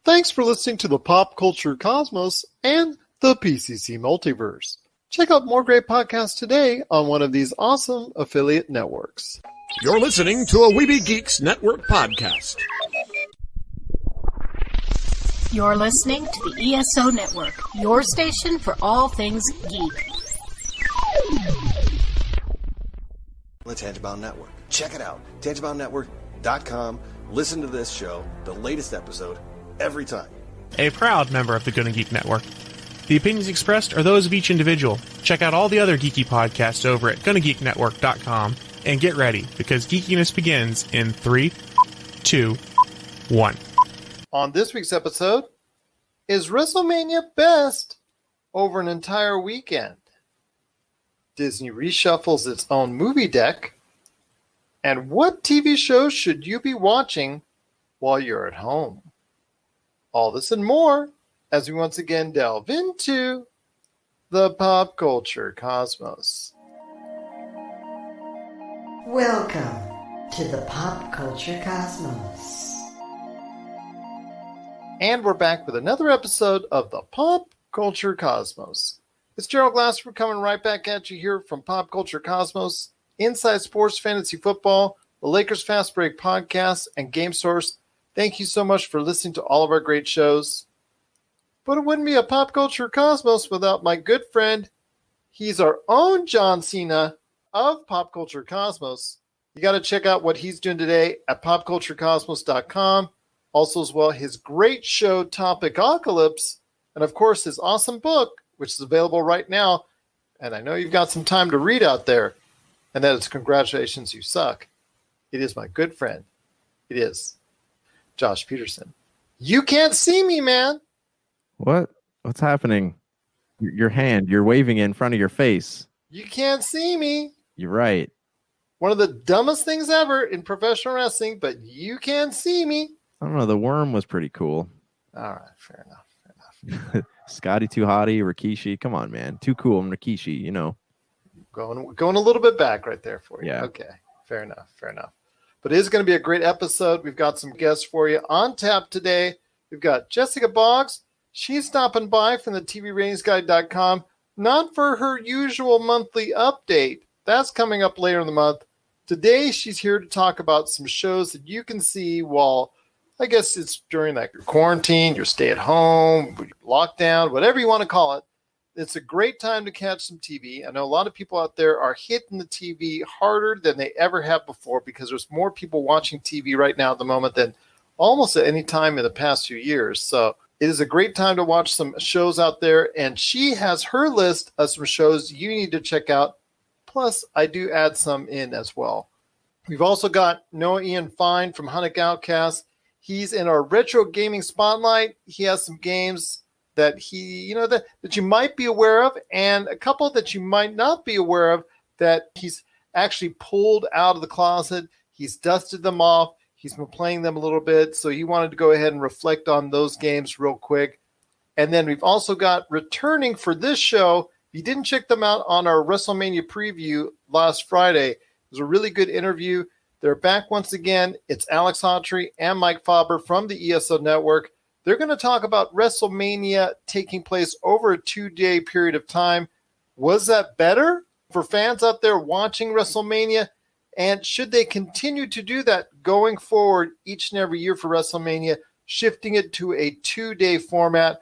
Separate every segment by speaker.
Speaker 1: Thanks for listening to the Pop Culture Cosmos and the PCC Multiverse. Check out more great podcasts today on one of these awesome affiliate networks.
Speaker 2: You're listening to a Weeby Geeks Network podcast.
Speaker 3: You're listening to the ESO Network, your station for all things geek.
Speaker 4: The Tangibound Network. Check it out. TangiboundNetwork.com. Listen to this show, the latest episode, every time.
Speaker 5: A proud member of the Gonna Geek Network. The opinions expressed are those of each individual. Check out all the other geeky podcasts over at GonnaGeekNetwork.com and get ready, because geekiness begins in 3, 2, 1.
Speaker 1: On this week's episode, is WrestleMania best over an entire weekend? Disney reshuffles its own movie deck. And what TV shows should you be watching while you're at home? All this and more as we once again delve into the pop culture cosmos.
Speaker 6: Welcome to the Pop Culture Cosmos.
Speaker 1: And we're back with another episode of the Pop Culture Cosmos. It's Gerald Glassford coming right back at you here from Pop Culture Cosmos, Inside Sports Fantasy Football, the Lakers Fast Break Podcast, and Game Source. Thank you so much for listening to all of our great shows. But it wouldn't be a Pop Culture Cosmos without my good friend. He's our own John Cena of Pop Culture Cosmos. You got to check out what he's doing today at popculturecosmos.com. Also as well, his great show, Topicocalypse, and of course his awesome book, which is available right now. And I know you've got some time to read out there. And that is Congratulations, You Suck. It is my good friend. It is Josh Peterson. You can't see me, man.
Speaker 7: What? What's happening? Your hand, you're waving in front of your face.
Speaker 1: You can't see me.
Speaker 7: You're right.
Speaker 1: One of the dumbest things ever in professional wrestling, but you can't see me.
Speaker 7: I don't know. The worm was pretty cool.
Speaker 1: All right. Fair enough.
Speaker 7: Scotty Too Hottie, Rikishi. Come on, man. Too cool. I'm Rikishi, you know.
Speaker 1: Going a little bit back right there for you.
Speaker 7: Yeah.
Speaker 1: Okay. Fair enough. But it is going to be a great episode. We've got some guests for you on tap today. We've got Jessica Boggs. She's stopping by from the TVRatingsGuide.com, not for her usual monthly update. That's coming up later in the month. Today, she's here to talk about some shows that you can see while, I guess it's during like your quarantine, your stay at home, lockdown, whatever you want to call it. It's a great time to catch some TV. I know a lot of people out there are hitting the TV harder than they ever have before because there's more people watching TV right now at the moment than almost at any time in the past few years. So it is a great time to watch some shows out there. And she has her list of some shows you need to check out. Plus, I do add some in as well. We've also got Noah Ian Fein from HunnicOutcasts. He's in our retro gaming spotlight. He has some games that that you might be aware of, and a couple that you might not be aware of that he's actually pulled out of the closet. He's dusted them off. He's been playing them a little bit, so he wanted to go ahead and reflect on those games real quick. And then we've also got returning for this show. If you didn't check them out on our WrestleMania preview last Friday, it was a really good interview. They're back once again. It's Alex Autrey and Mike Faber from the ESO Network. They're going to talk about WrestleMania taking place over a 2-day period of time. Was that better for fans out there watching WrestleMania? And should they continue to do that going forward each and every year for WrestleMania, shifting it to a 2-day format?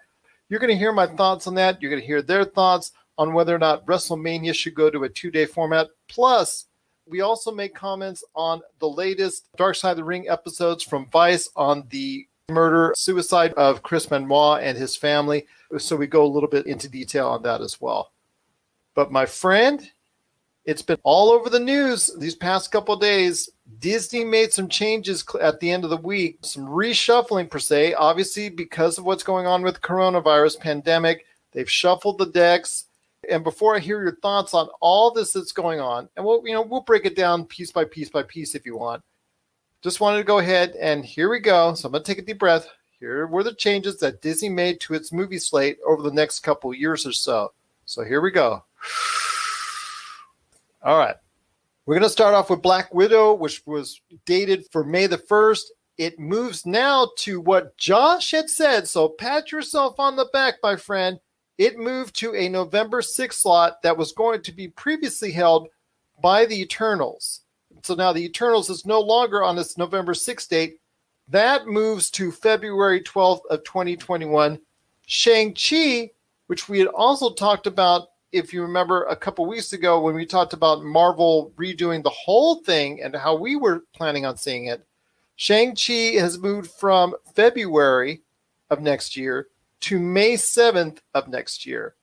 Speaker 1: You're going to hear my thoughts on that. You're going to hear their thoughts on whether or not WrestleMania should go to a 2-day format. Plus, we also make comments on the latest Dark Side of the Ring episodes from Vice on the suicide of Chris Benoit and his family. So we go a little bit into detail on that as well. But my friend, it's been all over the news these past couple of days. Disney made some changes at the end of the week, some reshuffling per se, obviously because of what's going on with the coronavirus pandemic. They've shuffled the decks. And before I hear your thoughts on all this that's going on, and we'll break it down piece by piece if you want. Just wanted to go ahead and here we go. So I'm going to take a deep breath. Here were the changes that Disney made to its movie slate over the next couple of years or so. So here we go. All right. We're going to start off with Black Widow, which was dated for May the 1st. it moves now to what Josh had said. So pat yourself on the back, my friend. It moved to a November 6th slot that was going to be previously held by the Eternals. So now the Eternals is no longer on this November 6th date. That moves to February 12th of 2021. Shang-Chi, which we had also talked about, if you remember, a couple weeks ago when we talked about Marvel redoing the whole thing and how we were planning on seeing it. Shang-Chi has moved from February of next year to May 7th of next year.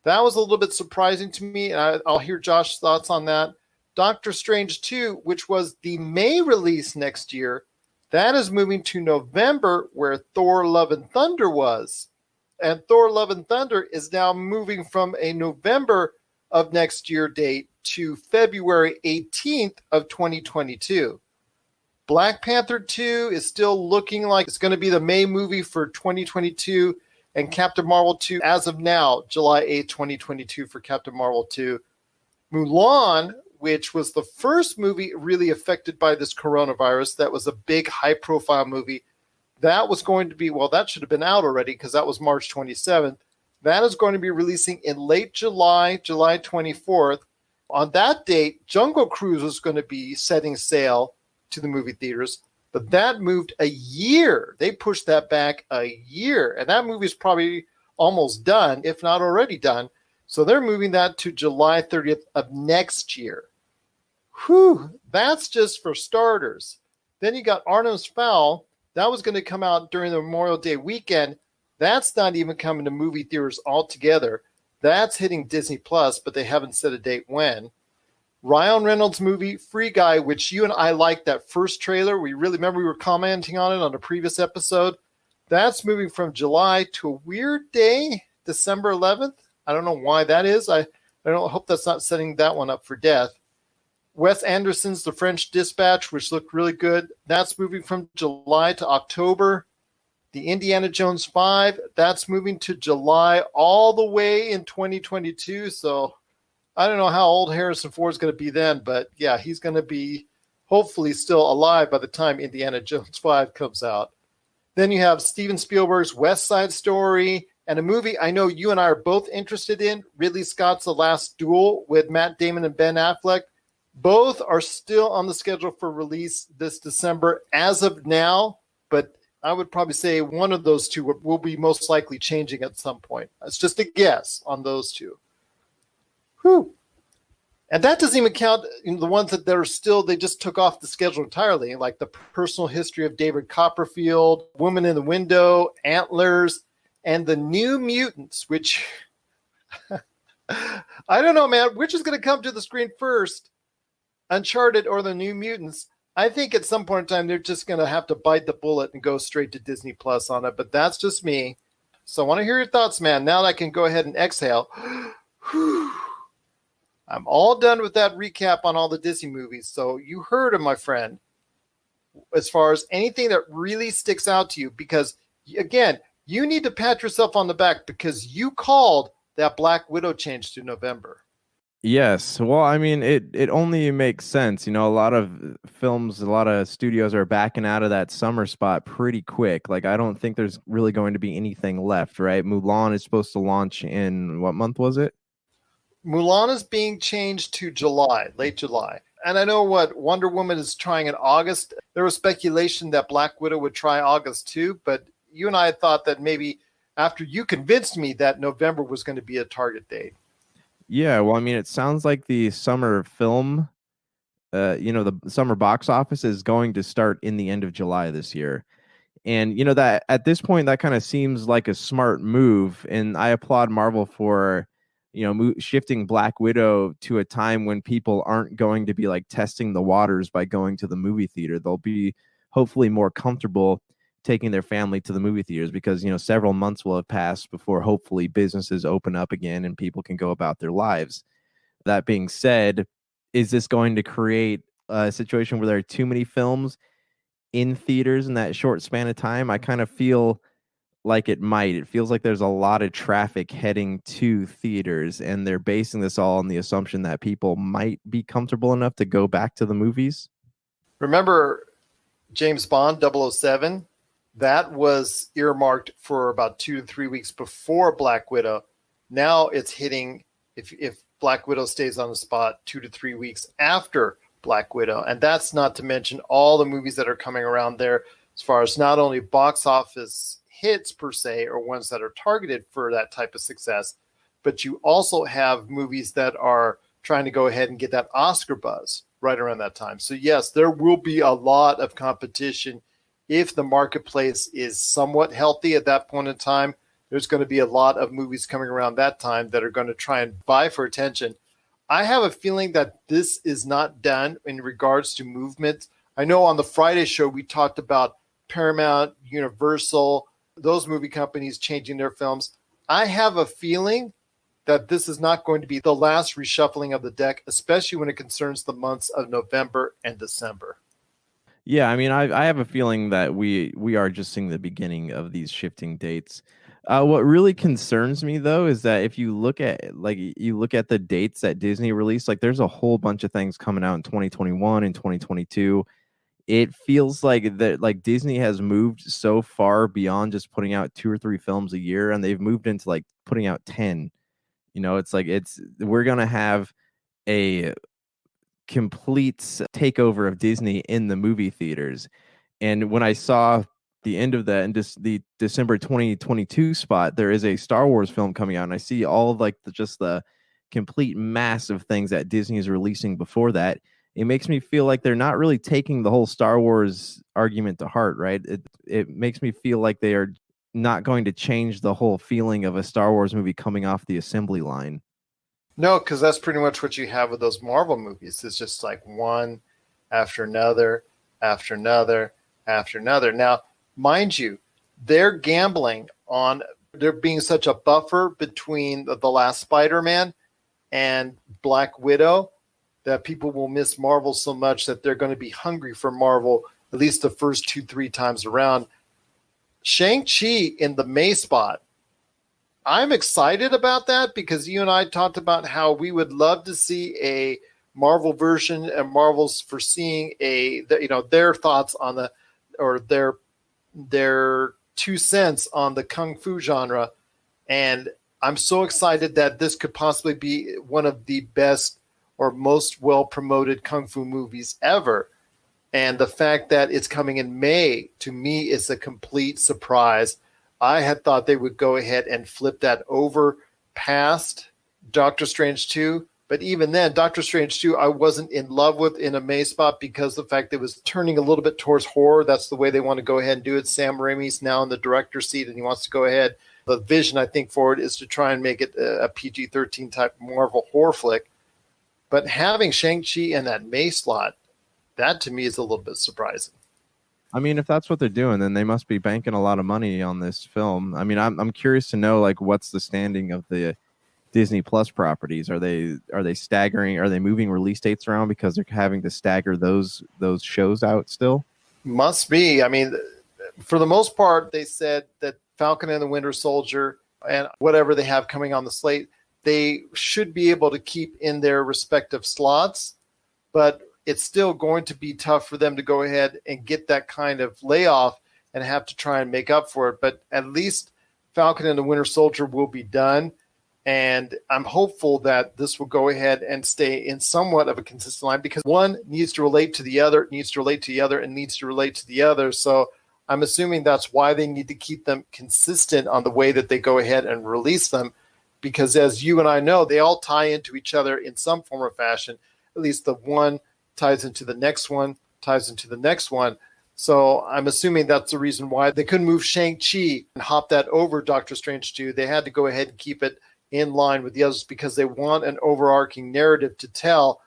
Speaker 1: That was a little bit surprising to me, and I'll hear Josh's thoughts on that. Doctor Strange 2, which was the May release next year, that is moving to November, where Thor Love and Thunder was. And Thor Love and Thunder is now moving from a November of next year date to February 18th of 2022. Black Panther 2 is still looking like it's going to be the May movie for 2022, and Captain Marvel 2, as of now, July 8th, 2022 for Captain Marvel 2. Mulan, which was the first movie really affected by this coronavirus, that was a big high-profile movie. That was going to be, well, that should have been out already because that was March 27th. That is going to be releasing in late July, July 24th. On that date, Jungle Cruise was going to be setting sail to the movie theaters, but that moved a year. They pushed that back a year, and that movie is probably almost done, if not already done. So they're moving that to July 30th of next year. Whew, that's just for starters. Then you got Artemis Fowl. That was going to come out during the Memorial Day weekend. That's not even coming to movie theaters altogether. That's hitting Disney Plus, but they haven't set a date when. Ryan Reynolds' movie, Free Guy, which you and I liked that first trailer. We really remember we were commenting on it on a previous episode. That's moving from July to a weird day, December 11th. I don't know why that is. I hope that's not setting that one up for death. Wes Anderson's The French Dispatch, which looked really good. That's moving from July to October. The Indiana Jones 5, that's moving to July all the way in 2022. So I don't know how old Harrison Ford is going to be then, but yeah, he's going to be hopefully still alive by the time Indiana Jones 5 comes out. Then you have Steven Spielberg's West Side Story, and a movie I know you and I are both interested in, Ridley Scott's The Last Duel with Matt Damon and Ben Affleck. Both are still on the schedule for release this December as of now, but I would probably say one of those two will be most likely changing at some point. It's just a guess on those two. Whew. And that doesn't even count the ones that are still, they just took off the schedule entirely, like The Personal History of David Copperfield, Woman in the Window, Antlers, and The New Mutants, which I don't know, man, which is going to come to the screen first, Uncharted or The New Mutants. I think at some point in time, they're just going to have to bite the bullet and go straight to Disney Plus on it, but that's just me. So I want to hear your thoughts, man. Now that I can go ahead and exhale. I'm all done with that recap on all the Disney movies. So you heard him, my friend, as far as anything that really sticks out to you, because again, you need to pat yourself on the back because you called that Black Widow change to November.
Speaker 7: Yes. Well, I mean, it only makes sense. You know, a lot of films, a lot of studios are backing out of that summer spot pretty quick. Like, I don't think there's really going to be anything left, right? Mulan is supposed to launch in, what month was it?
Speaker 1: Mulan is being changed to July, late July. And I know what Wonder Woman is trying in August. There was speculation that Black Widow would try August too, but you and I thought that maybe after you convinced me that November was going to be a target date.
Speaker 7: Yeah, well, I mean, it sounds like the summer film, the summer box office is going to start in the end of July this year. And, you know, that at this point, that kind of seems like a smart move. And I applaud Marvel for, shifting Black Widow to a time when people aren't going to be like testing the waters by going to the movie theater. They'll be hopefully more comfortable taking their family to the movie theaters because, several months will have passed before hopefully businesses open up again and people can go about their lives. That being said, is this going to create a situation where there are too many films in theaters in that short span of time? I kind of feel like it might. It feels like there's a lot of traffic heading to theaters, and they're basing this all on the assumption that people might be comfortable enough to go back to the movies.
Speaker 1: Remember, James Bond 007, that was earmarked for about 2 to 3 weeks before Black Widow. Now it's hitting, if Black Widow stays on the spot, 2 to 3 weeks after Black Widow. And that's not to mention all the movies that are coming around there as far as not only box office hits per se, or ones that are targeted for that type of success, but you also have movies that are trying to go ahead and get that Oscar buzz right around that time. So yes, there will be a lot of competition. If the marketplace is somewhat healthy at that point in time, there's going to be a lot of movies coming around that time that are going to try and vie for attention. I have a feeling that this is not done in regards to movement. I know on the Friday show, we talked about Paramount, Universal, those movie companies changing their films. I have a feeling that this is not going to be the last reshuffling of the deck, especially when it concerns the months of November and December.
Speaker 7: Yeah, I mean, I have a feeling that we are just seeing the beginning of these shifting dates. What really concerns me, though, is that if you look at the dates that Disney released, like there's a whole bunch of things coming out in 2021 and 2022. It feels like that, like Disney has moved so far beyond just putting out 2 or 3 films a year, and they've moved into like putting out 10. You know, it's like we're gonna have a complete takeover of Disney in the movie theaters. And when I saw the end of that and just the December 2022 spot, there is a Star Wars film coming out, and I see all of like just the complete mass of things that Disney is releasing before that. It makes me feel like they're not really taking the whole Star Wars argument to heart, right? It makes me feel like they are not going to change the whole feeling of a Star Wars movie coming off the assembly line.
Speaker 1: No, because that's pretty much what you have with those Marvel movies. It's just like one after another, after another, after another. Now, mind you, they're gambling on there being such a buffer between the last Spider-Man and Black Widow that people will miss Marvel so much that they're going to be hungry for Marvel at least the first 2-3 times around. Shang-Chi in the May spot, I'm excited about that because you and I talked about how we would love to see a Marvel version, and Marvel's foreseeing their thoughts on the, or their 2 cents on the Kung Fu genre. And I'm so excited that this could possibly be one of the best or most well-promoted Kung Fu movies ever. And the fact that it's coming in May, to me, is a complete surprise. I had thought they would go ahead and flip that over past Doctor Strange 2. But even then, Doctor Strange 2, I wasn't in love with in a May spot because of the fact that it was turning a little bit towards horror. That's the way they want to go ahead and do it. Sam Raimi's now in the director's seat, and he wants to go ahead. The vision, I think, for it is to try and make it a PG-13 type Marvel horror flick. But having Shang-Chi in that May slot, that to me is a little bit surprising.
Speaker 7: I mean, if that's what they're doing, then they must be banking a lot of money on this film. I mean, I'm curious to know, like, what's the standing of the Disney Plus properties? Are they staggering? Are they moving release dates around because they're having to stagger those shows out still?
Speaker 1: Must be. I mean, for the most part, they said that Falcon and the Winter Soldier and whatever they have coming on the slate, they should be able to keep in their respective slots, but it's still going to be tough for them to go ahead and get that kind of layoff and have to try and make up for it. But at least Falcon and the Winter Soldier will be done. And I'm hopeful that this will go ahead and stay in somewhat of a consistent line because one needs to relate to the other, needs to relate to the other, and needs to relate to the other. So I'm assuming that's why they need to keep them consistent on the way that they go ahead and release them. Because as you and I know, they all tie into each other in some form or fashion. At least the one ties into the next one, ties into the next one. So I'm assuming that's the reason why they couldn't move Shang-Chi and hop that over Doctor Strange 2. They had to go ahead and keep it in line with the others because they want an overarching narrative to tell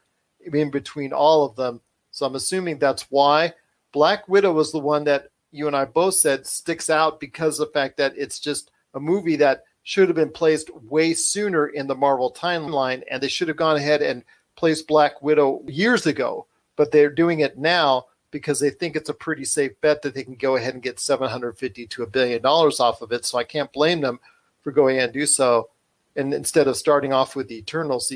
Speaker 1: in between all of them. So I'm assuming that's why. Black Widow was the one that you and I both said sticks out because of the fact that it's just a movie that should have been placed way sooner in the Marvel timeline, and they should have gone ahead and placed Black Widow years ago, but they're doing it now because they think it's a pretty safe bet that they can go ahead and get $750 to $1 billion off of it. So I can't blame them for going ahead and do so. And instead of starting off with the Eternals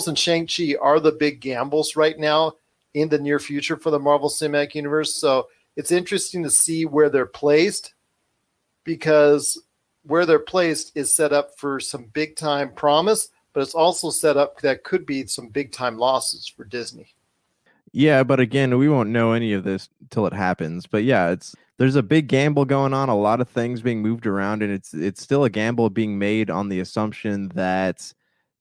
Speaker 1: and Shang-Chi are the big gambles right now in the near future for the Marvel Cinematic Universe. So it's interesting to see where they're placed, because where they're placed is set up for some big time promise, but it's also set up that could be some big time losses for Disney.
Speaker 7: Yeah, but again, we won't know any of this till it happens. But yeah, there's a big gamble going on, a lot of things being moved around, and it's still a gamble being made on the assumption that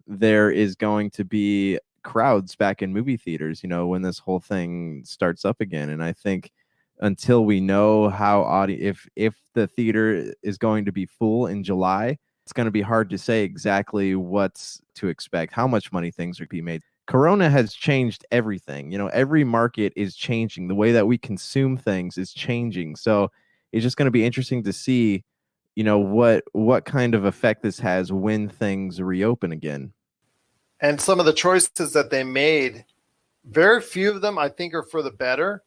Speaker 7: there is going to be crowds back in movie theaters, when this whole thing starts up again. And I think until we know how if the theater is going to be full in July, it's going to be hard to say exactly what's to expect, how much money things are to be made. Corona has changed everything. Every market is changing. The way that we consume things is changing. So it's just going to be interesting to see, what kind of effect this has when things reopen again.
Speaker 1: And some of the choices that they made, very few of them I think are for the better.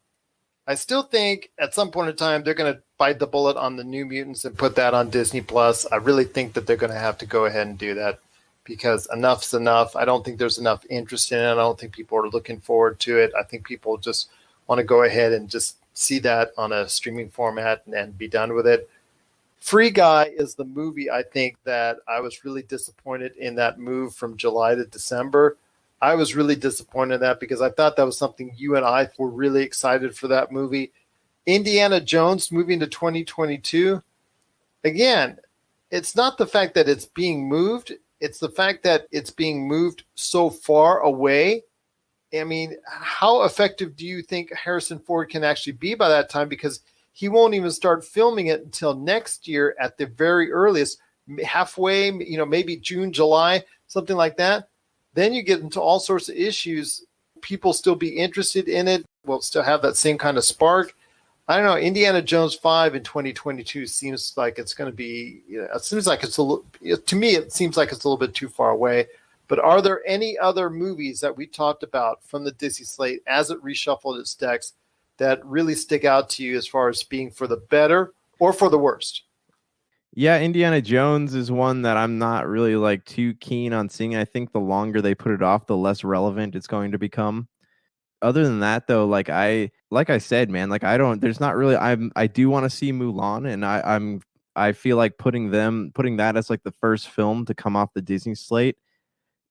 Speaker 1: I still think at some point in time they're going to bite the bullet on the New Mutants and put that on Disney Plus. I really think that they're going to have to go ahead and do that, because enough's enough. I don't think there's enough interest in it. I don't think people are looking forward to it. I think people just want to go ahead and just see that on a streaming format and be done with it. Free Guy is the movie, I think, that I was really disappointed in that move from July to December. I was really disappointed in that because I thought that was something you and I were really excited for that movie. Indiana Jones moving to 2022. Again, it's not the fact that it's being moved. It's the fact that it's being moved so far away. I mean, how effective do you think Harrison Ford can actually be by that time? Because he won't even start filming it until next year at the very earliest, halfway, maybe June, July, something like that. Then you get into all sorts of issues. People still be interested in it. Will still have that same kind of spark. I don't know. Indiana Jones 5 in 2022 seems like it's going to be, it seems like it's to me, it seems like it's a little bit too far away. But are there any other movies that we talked about from the Disney slate as it reshuffled its decks that really stick out to you as far as being for the better or for the worst?
Speaker 7: Yeah, Indiana Jones is one that I'm not really too keen on seeing. I think the longer they put it off, the less relevant it's going to become. Other than that, though, like I said, man, there's not really, I do want to see Mulan, and I feel like putting that as the first film to come off the Disney slate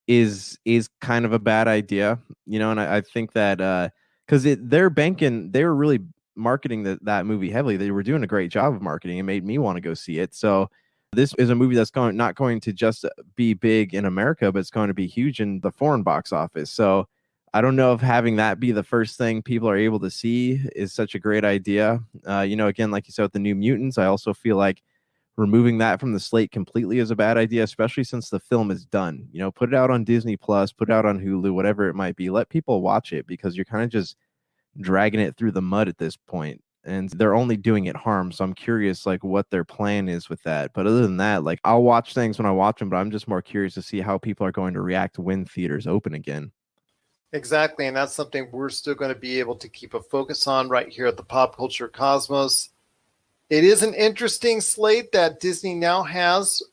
Speaker 7: is kind of a bad idea, and I think that because they were really marketing that movie heavily. They were doing a great job of marketing. It made me want to go see it. So this is a movie that's not going to just be big in America, but it's going to be huge in the foreign box office. So I don't know if having that be the first thing people are able to see is such a great idea. Again, like you said with the New Mutants, I also feel like removing that from the slate completely is a bad idea, especially since the film is done. Put it out on Disney Plus, put it out on Hulu, whatever it might be. Let people watch it, because you're kind of just dragging it through the mud at this point, and they're only doing it harm. So I'm curious what their plan is with that. But other than that, I'll watch things when I watch them, but I'm just more curious to see how people are going to react when theaters open again.
Speaker 1: Exactly, and that's something we're still going to be able to keep a focus on right here at the Pop Culture Cosmos. It is an interesting slate that Disney now has,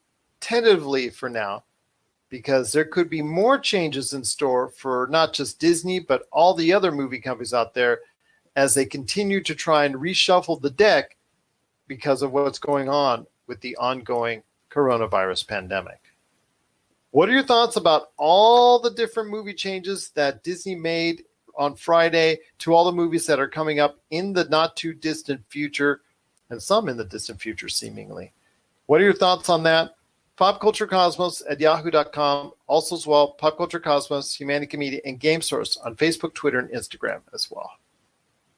Speaker 1: tentatively for now, because there could be more changes in store for not just Disney, but all the other movie companies out there as they continue to try and reshuffle the deck because of what's going on with the ongoing coronavirus pandemic. What are your thoughts about all the different movie changes that Disney made on Friday to all the movies that are coming up in the not too distant future, and some in the distant future seemingly? What are your thoughts on that? popculturecosmos@yahoo.com. Also as well, Pop Culture Cosmos, Humanity Media, and Game Source on Facebook, Twitter, and Instagram as well.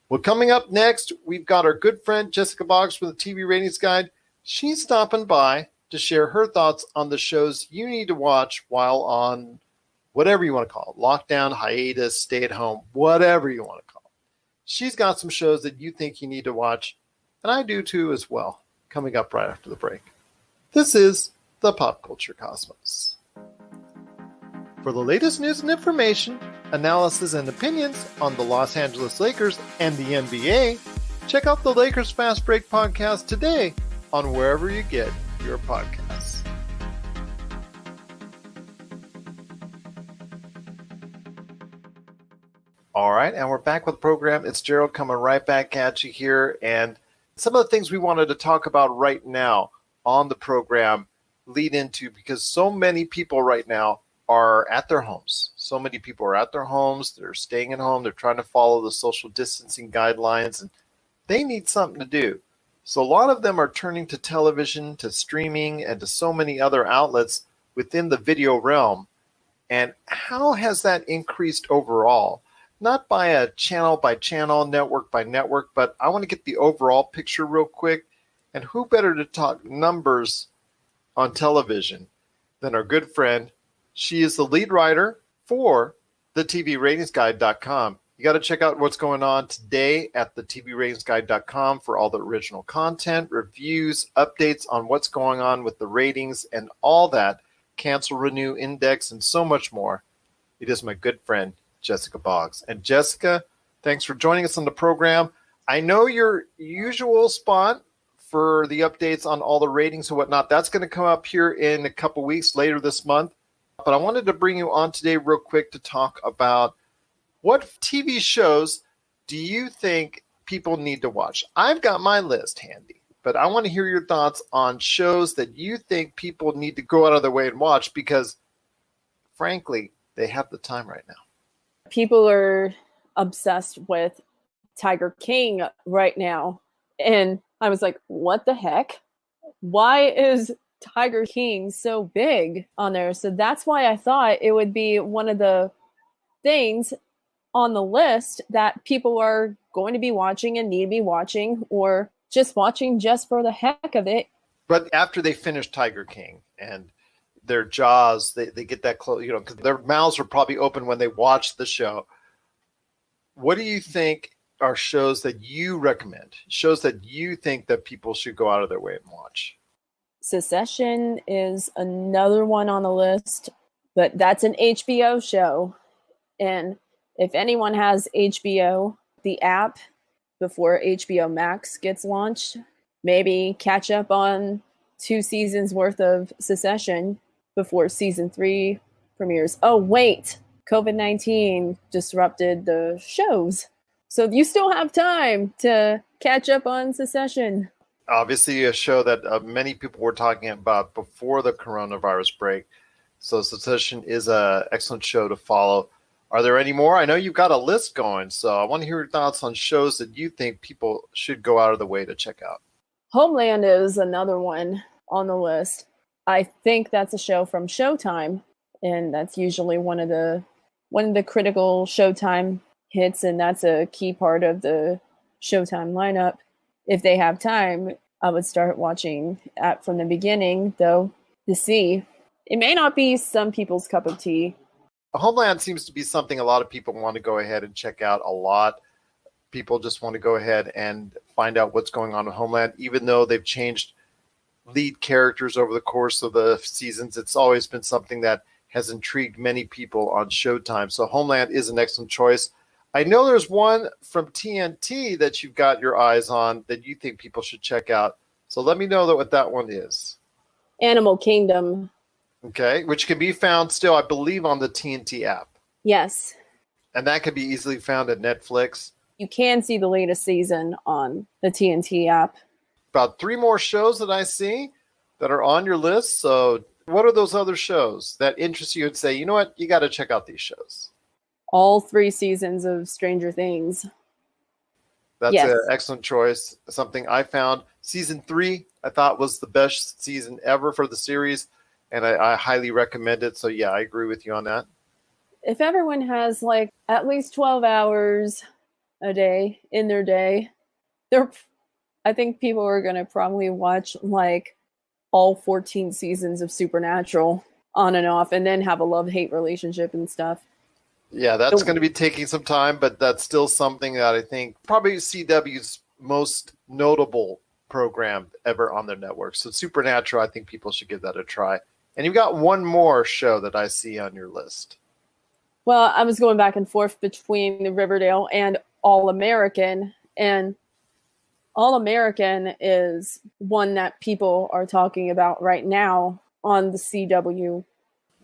Speaker 1: Well, coming up next, we've got our good friend Jessica Boggs from the TV Ratings Guide. She's stopping by to share her thoughts on the shows you need to watch while on whatever you want to call it, lockdown, hiatus, stay at home, whatever you want to call it. She's got some shows that you think you need to watch, and I do too as well, coming up right after the break. This is the Pop Culture Cosmos. For the latest news and information, analysis and opinions on the Los Angeles Lakers and the NBA, check out the Lakers Fast Break podcast today on wherever you get your podcasts. All right, and we're back with the program. It's Gerald coming right back at you here. And some of the things we wanted to talk about right now on the program lead into, because so many people right now are at their homes. So many people are at their homes. They're staying at home. They're trying to follow the social distancing guidelines, and they need something to do. So a lot of them are turning to television, to streaming, and to so many other outlets within the video realm. And how has that increased overall? Not by a channel by channel, network by network, but I want to get the overall picture real quick. And who better to talk numbers on television than our good friend? She is the lead writer for the TVRatingsGuide.com. You got to check out what's going on today at the TVRatingsGuide.com for all the original content, reviews, updates on what's going on with the ratings and all that, cancel, renew, index, and so much more. It is my good friend, Jessica Boggs. And Jessica, thanks for joining us on the program. I know your usual spot for the updates on all the ratings and whatnot, that's going to come up here in a couple weeks later this month. But I wanted to bring you on today real quick to talk about what TV shows do you think people need to watch? I've got my list handy, but I want to hear your thoughts on shows that you think people need to go out of their way and watch because, frankly, they have the time right now.
Speaker 8: People are obsessed with Tiger King right now. And I was like, what the heck? Why is Tiger King so big on there? So that's why I thought it would be one of the things on the list that people are going to be watching and need to be watching, or just watching just for the heck of it.
Speaker 1: But after they finish Tiger King and their jaws, they get that close, because their mouths were probably open when they watched the show. What do you think are shows that you recommend, shows that you think that people should go out of their way and watch?
Speaker 8: Succession is another one on the list, but that's an HBO show. And if anyone has HBO, the app, before HBO Max gets launched, maybe catch up on 2 seasons worth of Succession before season 3 premieres. Oh, wait, COVID-19 disrupted the shows. So you still have time to catch up on Succession.
Speaker 1: Obviously, a show that many people were talking about before the coronavirus break. So Succession is an excellent show to follow. Are there any more? I know you've got a list going, so I want to hear your thoughts on shows that you think people should go out of the way to check out.
Speaker 8: Homeland is another one on the list. I think that's a show from Showtime, and that's usually one of the critical Showtime hits, and that's a key part of the Showtime lineup. If they have time, I would start watching from the beginning, though, to see. It may not be some people's cup of tea.
Speaker 1: Homeland seems to be something a lot of people want to go ahead and check out a lot. People just want to go ahead and find out what's going on with Homeland, even though they've changed lead characters over the course of the seasons. It's always been something that has intrigued many people on Showtime. So Homeland is an excellent choice. I know there's one from TNT that you've got your eyes on that you think people should check out. So let me know what that one is.
Speaker 8: Animal Kingdom.
Speaker 1: Okay, which can be found still, I believe, on the TNT app.
Speaker 8: Yes.
Speaker 1: And that can be easily found at Netflix.
Speaker 8: You can see the latest season on the TNT app.
Speaker 1: About 3 more shows that I see that are on your list. So what are those other shows that interest you and say, you know what, you got to check out these shows?
Speaker 8: All 3 seasons of Stranger Things.
Speaker 1: That's an excellent choice. Something I found. Season 3, I thought was the best season ever for the series. And I highly recommend it. So, yeah, I agree with you on that.
Speaker 8: If everyone has, at least 12 hours a day in their day, I think people are going to probably watch, all 14 seasons of Supernatural on and off, and then have a love-hate relationship and stuff.
Speaker 1: Yeah, that's going to be taking some time, but that's still something that I think probably CW's most notable program ever on their network. So Supernatural, I think people should give that a try. And you've got one more show that I see on your list.
Speaker 8: Well, I was going back and forth between the Riverdale and All American, and All American is one that people are talking about right now on the CW.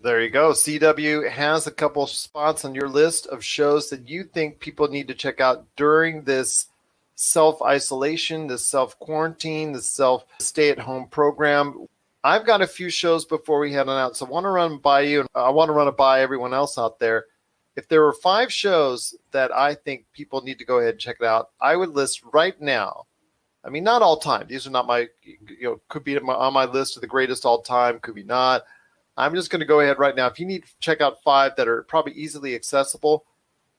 Speaker 1: There you go. CW has a couple spots on your list of shows that you think people need to check out during this self-isolation, this self-quarantine, this self-stay-at-home program. I've got a few shows before we head on out, so I want to run by you, and I want to run it by everyone else out there. If there were 5 shows that I think people need to go ahead and check it out, I would list right now. I mean, not all time. These are not my, could be on my list of the greatest all time, could be not. I'm just going to go ahead right now. If you need to check out 5 that are probably easily accessible,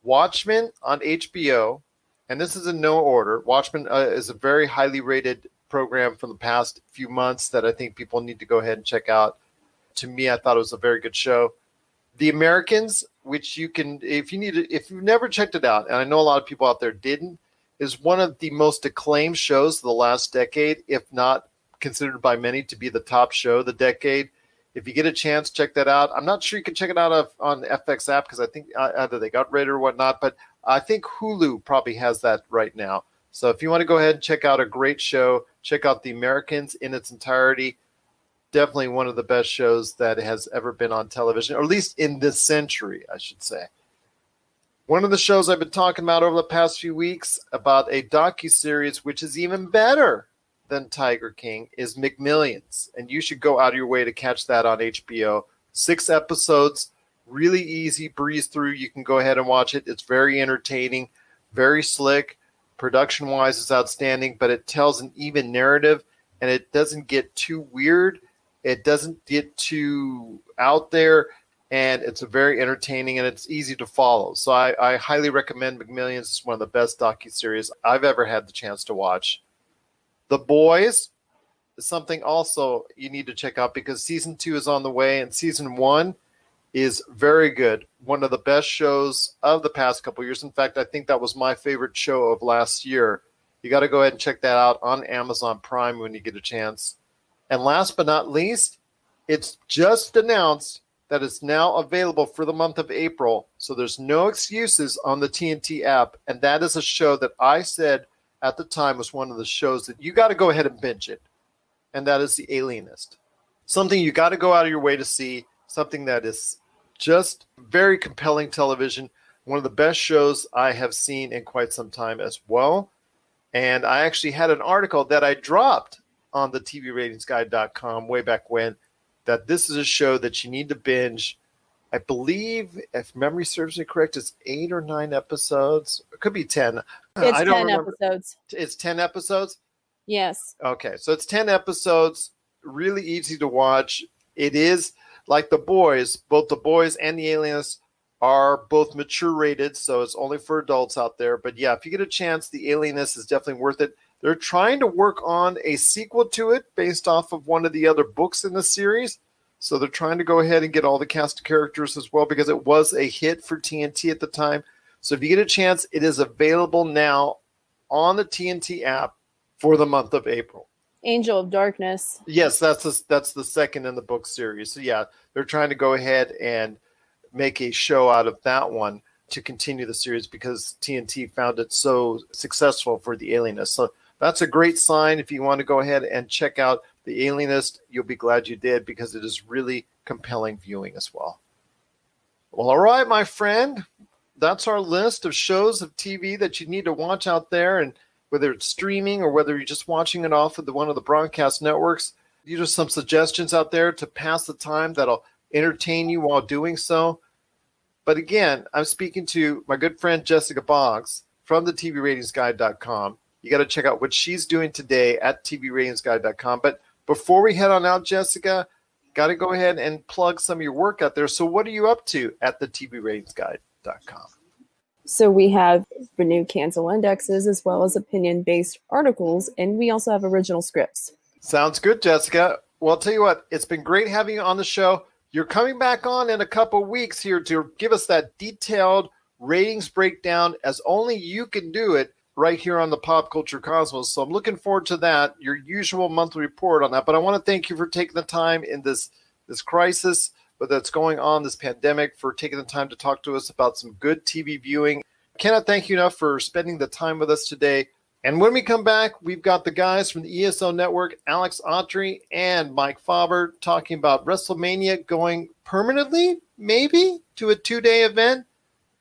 Speaker 1: Watchmen on HBO, and this is in no order. Watchmen is a very highly rated program from the past few months that I think people need to go ahead and check out. To me, I thought it was a very good show. The Americans, which you can, if you've never checked it out, and I know a lot of people out there didn't, is one of the most acclaimed shows of the last decade, if not considered by many to be the top show of the decade. If you get a chance, check that out. I'm not sure you can check it out on the FX app because I think either they got rid or whatnot, but I think Hulu probably has that right now. So if you want to go ahead and check out a great show, check out The Americans in its entirety. Definitely one of the best shows that has ever been on television, or at least in this century, I should say. One of the shows I've been talking about over the past few weeks about a docuseries, which is even better than Tiger King, is McMillions. And you should go out of your way to catch that on HBO. 6 episodes, really easy, breeze through. You can go ahead and watch it. It's very entertaining, very slick. Production-wise, it's outstanding, but it tells an even narrative, and it doesn't get too weird. It doesn't get too out there, and it's a very entertaining, and it's easy to follow. So I highly recommend McMillions. It's one of the best docuseries I've ever had the chance to watch. The Boys is something also you need to check out because season 2 is on the way, and season 1 is very good. One of the best shows of the past couple years. In fact, I think that was my favorite show of last year. You got to go ahead and check that out on Amazon Prime when you get a chance. And last but not least, it's just announced that it's now available for the month of April. So there's no excuses on the TNT app. And that is a show that I said at the time was one of the shows that you got to go ahead and binge it. And that is The Alienist. Something you got to go out of your way to see. Something that is just very compelling television. One of the best shows I have seen in quite some time as well. And I actually had an article that I dropped on the TVRatingsGuide.com way back when, that this is a show that you need to binge. I believe, if memory serves me correct, it's 8 or 9 episodes. It could be 10.
Speaker 8: It's 10 episodes.
Speaker 1: It's 10 episodes?
Speaker 8: Yes.
Speaker 1: Okay, so it's 10 episodes, really easy to watch. It is like The Boys. Both The Boys and The Alienist are both mature rated, so it's only for adults out there. But yeah, if you get a chance, The Alienist is definitely worth it. They're trying to work on a sequel to it based off of one of the other books in the series. So they're trying to go ahead and get all the cast of characters as well because it was a hit for TNT at the time. So if you get a chance, it is available now on the TNT app for the month of April.
Speaker 8: Angel of Darkness.
Speaker 1: Yes, that's the second in the book series. So yeah, they're trying to go ahead and make a show out of that one to continue the series because TNT found it so successful for The Alienist. So that's a great sign. If you want to go ahead and check out The Alienist, you'll be glad you did because it is really compelling viewing as well. Well, all right, my friend. That's our list of shows of TV that you need to watch out there, and whether it's streaming or whether you're just watching it off of one of the broadcast networks. These are some suggestions out there to pass the time that'll entertain you while doing so. But again, I'm speaking to my good friend Jessica Boggs from the TVRatingsGuide.com. You got to check out what she's doing today at TVRatingsGuide.com. But before we head on out, Jessica, got to go ahead and plug some of your work out there. So what are you up to at the TVRatingsGuide.com?
Speaker 8: So we have renew cancel indexes as well as opinion-based articles, and we also have original scripts.
Speaker 1: Sounds good, Jessica. Well, I'll tell you what, it's been great having you on the show. You're coming back on in a couple weeks here to give us that detailed ratings breakdown as only you can do it right here on the Pop Culture Cosmos. So I'm looking forward to that, your usual monthly report on that. But I want to thank you for taking the time in this crisis that's going on, this pandemic, for taking the time to talk to us about some good TV viewing. I cannot thank you enough for spending the time with us today And when we come back, we've got the guys from the ESO Network, Alex Autrey and Mike Faber, talking about WrestleMania going permanently, maybe, to a 2-day event,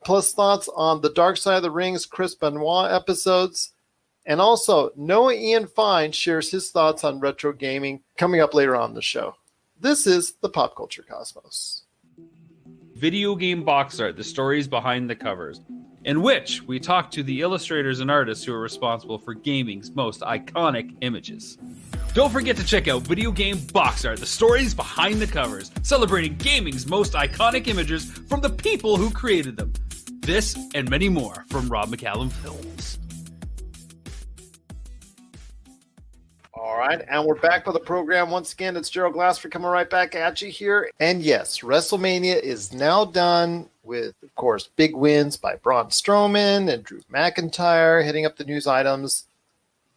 Speaker 1: plus thoughts on the Dark Side of the Ring's Chris Benoit episodes. And also, Noah Ian Fein shares his thoughts on retro gaming coming up later on in the show. This is the Pop Culture Cosmos.
Speaker 9: Video game box art, the stories behind the covers, in which we talk to the illustrators and artists who are responsible for gaming's most iconic images. Don't forget to check out Video Game Box Art, the stories behind the covers, celebrating gaming's most iconic images from the people who created them. This and many more from Rob McCallum Films.
Speaker 1: All right, and we're back with the program. Once again, it's Gerald Glassford coming right back at you here. And yes, WrestleMania is now done with, of course, big wins by Braun Strowman and Drew McIntyre heading up the news items.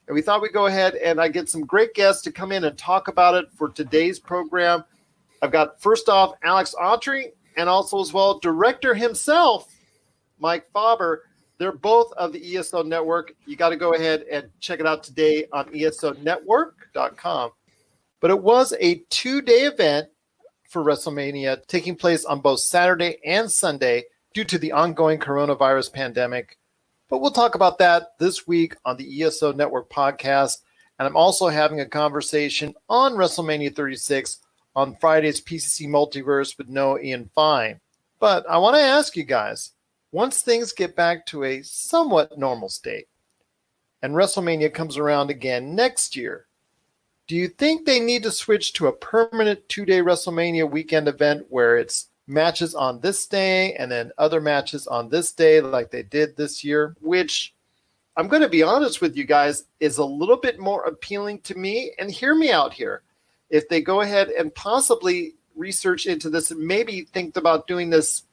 Speaker 1: And we thought we'd go ahead and I get some great guests to come in and talk about it for today's program. I've got, first off, Alex Autrey, and also as well, director himself, Mike Faber. They're both of the ESO Network. You got to go ahead and check it out today on ESONetwork.com. But it was a 2-day event for WrestleMania taking place on both Saturday and Sunday due to the ongoing coronavirus pandemic. But we'll talk about that this week on the ESO Network podcast. And I'm also having a conversation on WrestleMania 36 on Friday's PCC Multiverse with Noah Ian Fein. But I want to ask you guys, once things get back to a somewhat normal state and WrestleMania comes around again next year, do you think they need to switch to a permanent 2-day WrestleMania weekend event where it's matches on this day and then other matches on this day like they did this year, which I'm going to be honest with you guys is a little bit more appealing to me? And hear me out here. If they go ahead and possibly research into this and maybe think about doing this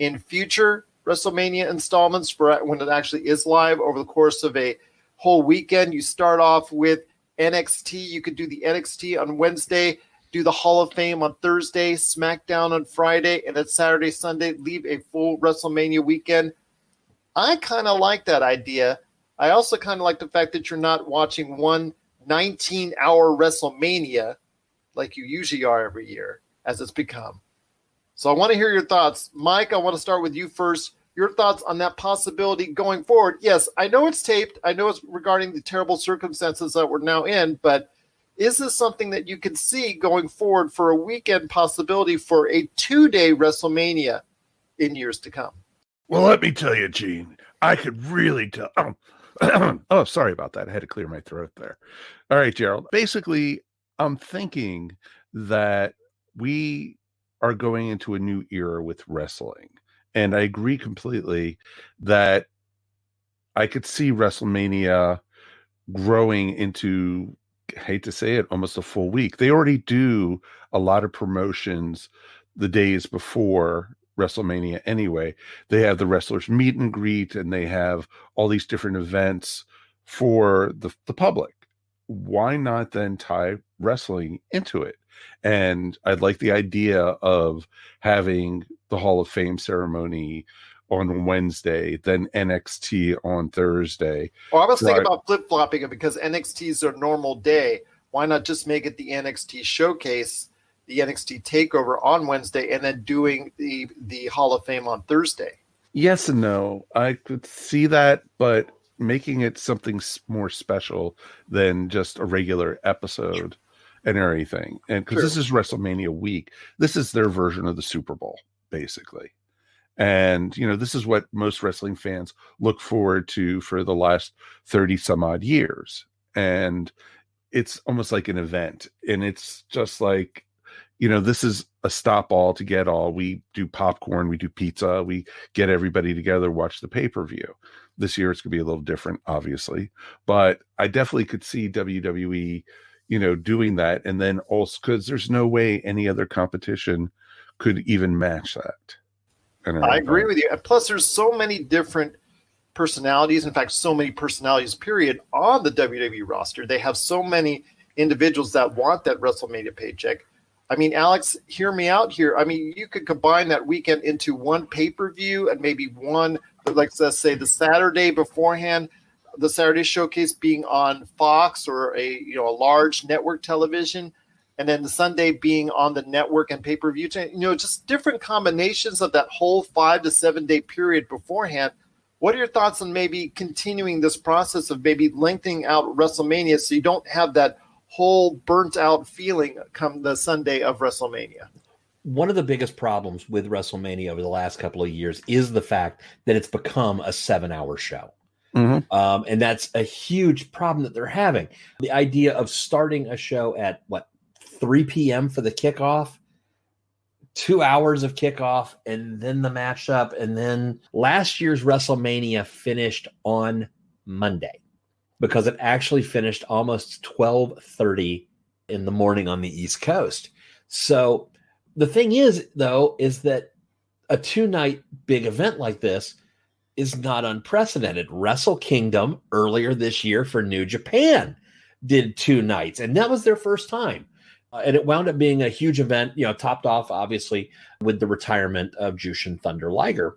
Speaker 1: in future WrestleMania installments for when it actually is live over the course of a whole weekend. You start off with NXT. You could do the NXT on Wednesday, do the Hall of Fame on Thursday, SmackDown on Friday, and then Saturday, Sunday, leave a full WrestleMania weekend. I kind of like that idea. I also kind of like the fact that you're not watching one 19-hour WrestleMania like you usually are every year, as it's become. So I want to hear your thoughts. Mike, I want to start with you first. Your thoughts on that possibility going forward. Yes, I know it's taped. I know it's regarding the terrible circumstances that we're now in, but is this something that you can see going forward for a weekend possibility for a 2-day WrestleMania in years to come?
Speaker 10: Well, let me tell you, Gene, I could really tell. Oh, sorry about that. I had to clear my throat there. All right, Gerald. Basically, I'm thinking that we are going into a new era with wrestling. And I agree completely that I could see WrestleMania growing into, I hate to say it, almost a full week. They already do a lot of promotions the days before WrestleMania anyway. They have the wrestlers meet and greet, and they have all these different events for the public. Why not then tie wrestling into it? And I'd like the idea of having the Hall of Fame ceremony on Wednesday, then NXT on Thursday.
Speaker 1: Well, I was thinking about flip-flopping it because NXT is their normal day. Why not just make it the NXT showcase, the NXT takeover on Wednesday, and then doing the Hall of Fame on Thursday?
Speaker 10: Yes and no. I could see that, but making it something more special than just a regular episode and everything. And because this is WrestleMania week, this is their version of the Super Bowl, basically. And, you know, this is what most wrestling fans look forward to for the last 30 some odd years. And it's almost like an event. And it's just like, you know, this is a stop all to get all. We do popcorn, we do pizza, we get everybody together, watch the pay-per-view. This year it's going to be a little different, obviously. But I definitely could see WWE, you know, doing that. And then also, because there's no way any other competition could even match that.
Speaker 1: I agree with you. And plus, there's so many different personalities. In fact, so many personalities, period, on the WWE roster. They have so many individuals that want that WrestleMania paycheck. I mean, Alex, hear me out here. I mean, you could combine that weekend into one pay-per-view and maybe one, like let's say the Saturday beforehand, the Saturday Showcase being on Fox or a large network television, and then the Sunday being on the network and pay-per-view, just different combinations of that whole 5 to 7 day period beforehand. What are your thoughts on maybe continuing this process of maybe lengthening out WrestleMania so you don't have that whole burnt out feeling come the Sunday of WrestleMania?
Speaker 11: One of the biggest problems with WrestleMania over the last couple of years is the fact that it's become a 7-hour show. And that's a huge problem that they're having. The idea of starting a show at 3 p.m. for the kickoff, 2 hours of kickoff, and then the matchup. And then last year's WrestleMania finished on Monday because it actually finished almost 12:30 in the morning on the East Coast. So the thing is, though, is that a 2-night big event like this is not unprecedented. Wrestle Kingdom earlier this year for New Japan did 2 nights, and that was their first time. And it wound up being a huge event, topped off, obviously, with the retirement of Jushin Thunder Liger.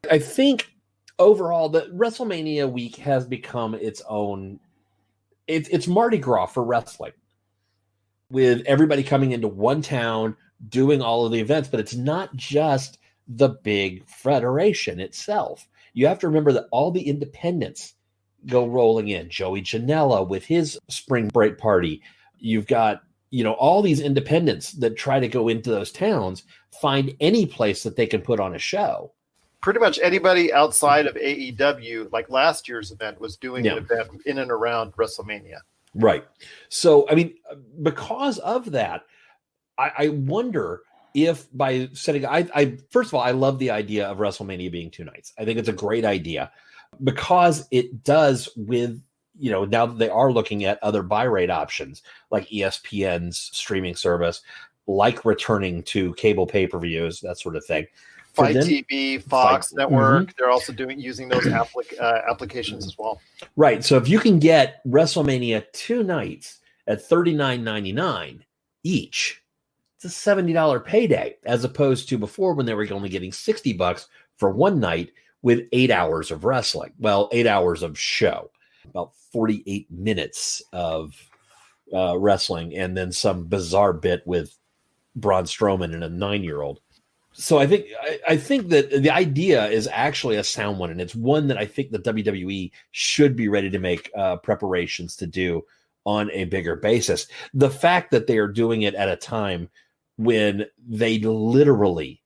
Speaker 11: I think overall, the WrestleMania week has become its own, it's Mardi Gras for wrestling, with everybody coming into one town, doing all of the events, but it's not just the big federation itself. You have to remember that all the independents go rolling in. Joey Janela with his spring break party. You've got, all these independents that try to go into those towns, find any place that they can put on a show.
Speaker 1: Pretty much anybody outside of AEW, like last year's event, was doing an event in and around WrestleMania.
Speaker 11: Right. So, because of that, I wonder if by setting, first of all, I love the idea of WrestleMania being 2 nights. I think it's a great idea because it does with, now that they are looking at other buy rate options like ESPN's streaming service, like returning to cable pay-per-views, that sort of thing.
Speaker 1: Fight TV, Fox Network, they're also using those applications as well.
Speaker 11: Right. So if you can get WrestleMania 2 nights at $39.99 each, it's a $70 payday, as opposed to before when they were only getting $60 for 1 night with 8 hours of wrestling. Well, 8 hours of show, about 48 minutes of wrestling, and then some bizarre bit with Braun Strowman and a 9-year-old. So I think that the idea is actually a sound one, and it's one that I think the WWE should be ready to make preparations to do on a bigger basis. The fact that they are doing it at a time when they literally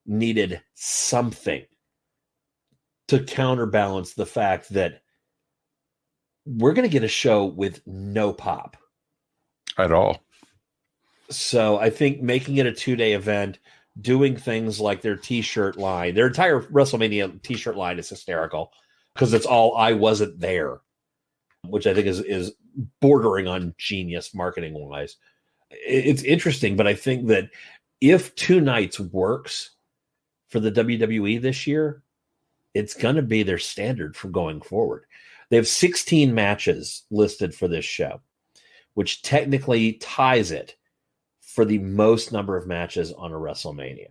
Speaker 11: needed something to counterbalance the fact that we're going to get a show with no pop
Speaker 10: at all.
Speaker 11: So I think making it a 2-day event, doing things like their t-shirt line, their entire WrestleMania t-shirt line is hysterical because it's all "I wasn't there," which I think is bordering on genius marketing wise. It's interesting, but I think that if 2 nights works for the WWE this year, it's going to be their standard from going forward. They have 16 matches listed for this show, which technically ties it for the most number of matches on a WrestleMania.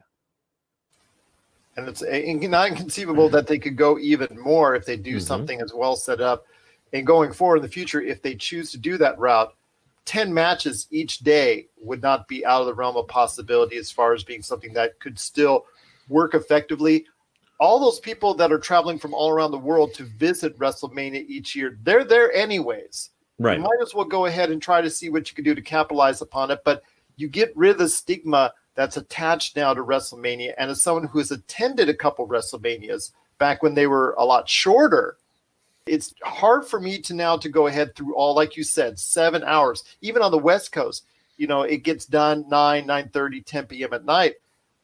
Speaker 1: And it's not inconceivable that they could go even more if they do something as well set up. And going forward in the future, if they choose to do that route, 10 matches each day would not be out of the realm of possibility as far as being something that could still work effectively. All those people that are traveling from all around the world to visit WrestleMania each year, they're there anyways.
Speaker 11: Right.
Speaker 1: You might as well go ahead and try to see what you can do to capitalize upon it. But you get rid of the stigma that's attached now to WrestleMania. And as someone who has attended a couple WrestleManias back when they were a lot shorter, it's hard for me to now to go ahead through all, like you said, 7 hours. Even on the West Coast, it gets done 9:30, 10 p.m. at night.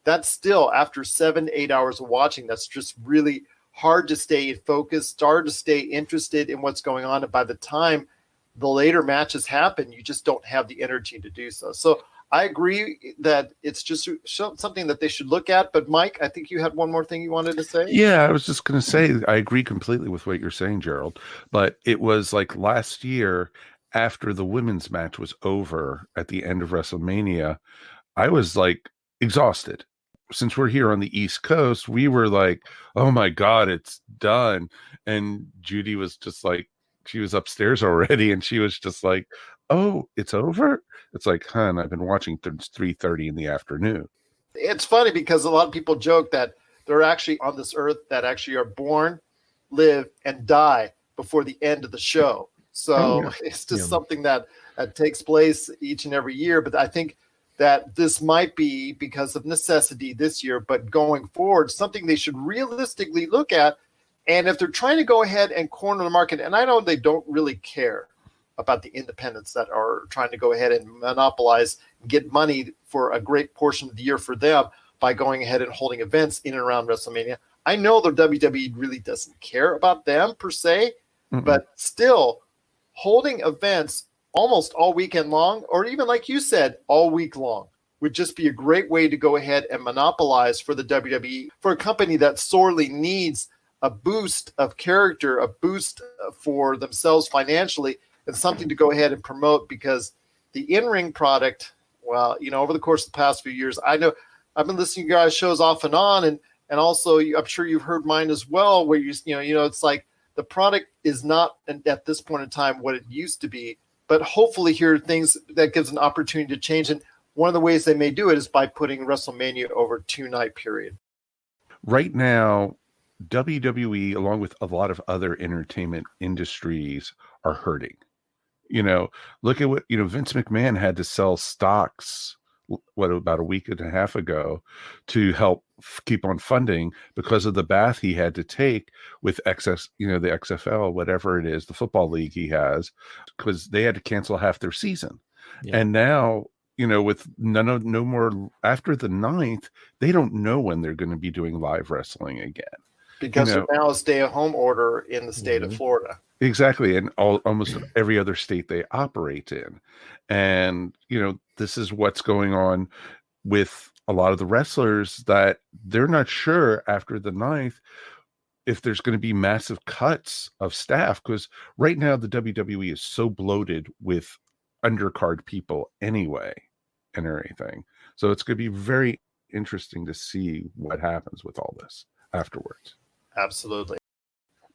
Speaker 1: That's still, after 7-8 hours of watching, that's just really hard to stay focused, hard to stay interested in what's going on. And by the time the later matches happen, you just don't have the energy to do so. So I agree that it's just something that they should look at. But Mike, I think you had one more thing you wanted to say.
Speaker 10: Yeah, I was just going to say, I agree completely with what you're saying, Gerald. But it was like last year after the women's match was over at the end of WrestleMania, I was like exhausted. since we're here on the East Coast, we were like, oh my God, it's done. And Judy was just like, she was upstairs already, and she was just like, oh, it's over? It's like, hun, I've been watching since 3:30 in the afternoon.
Speaker 1: It's funny because a lot of people joke that they're actually on this earth that actually are born, live, and die before the end of the show. So it's just something that takes place each and every year. But I think that this might be because of necessity this year, but going forward, something they should realistically look at. And if they're trying to go ahead and corner the market, and I know they don't really care about the independents that are trying to go ahead and monopolize and get money for a great portion of the year for them by going ahead and holding events in and around WrestleMania. I know the WWE really doesn't care about them per se, but still holding events almost all weekend long, or even like you said, all week long, would just be a great way to go ahead and monopolize for the WWE, for a company that sorely needs a boost of character, a boost for themselves financially, and something to go ahead and promote, because the in-ring product, well, over the course of the past few years, I know I've been listening to you guys' shows off and on, and also I'm sure you've heard mine as well, where it's like the product is not at this point in time what it used to be, but hopefully here are things that gives an opportunity to change. And one of the ways they may do it is by putting WrestleMania over a 2-night period.
Speaker 10: Right now, WWE, along with a lot of other entertainment industries, are hurting. Look at what, Vince McMahon had to sell stocks, about a week and a half ago, to help keep on funding because of the bath he had to take with excess, the XFL, whatever it is, the football league he has, because they had to cancel half their season. Yeah. And now, with no more after the 9th, they don't know when they're going to be doing live wrestling again.
Speaker 1: Because there's now a stay-at-home order in the state of Florida.
Speaker 10: Exactly. And almost every other state they operate in. And, this is what's going on with a lot of the wrestlers, that they're not sure after the 9th if there's going to be massive cuts of staff, because right now the WWE is so bloated with undercard people anyway and everything. So it's going to be very interesting to see what happens with all this afterwards.
Speaker 1: Absolutely.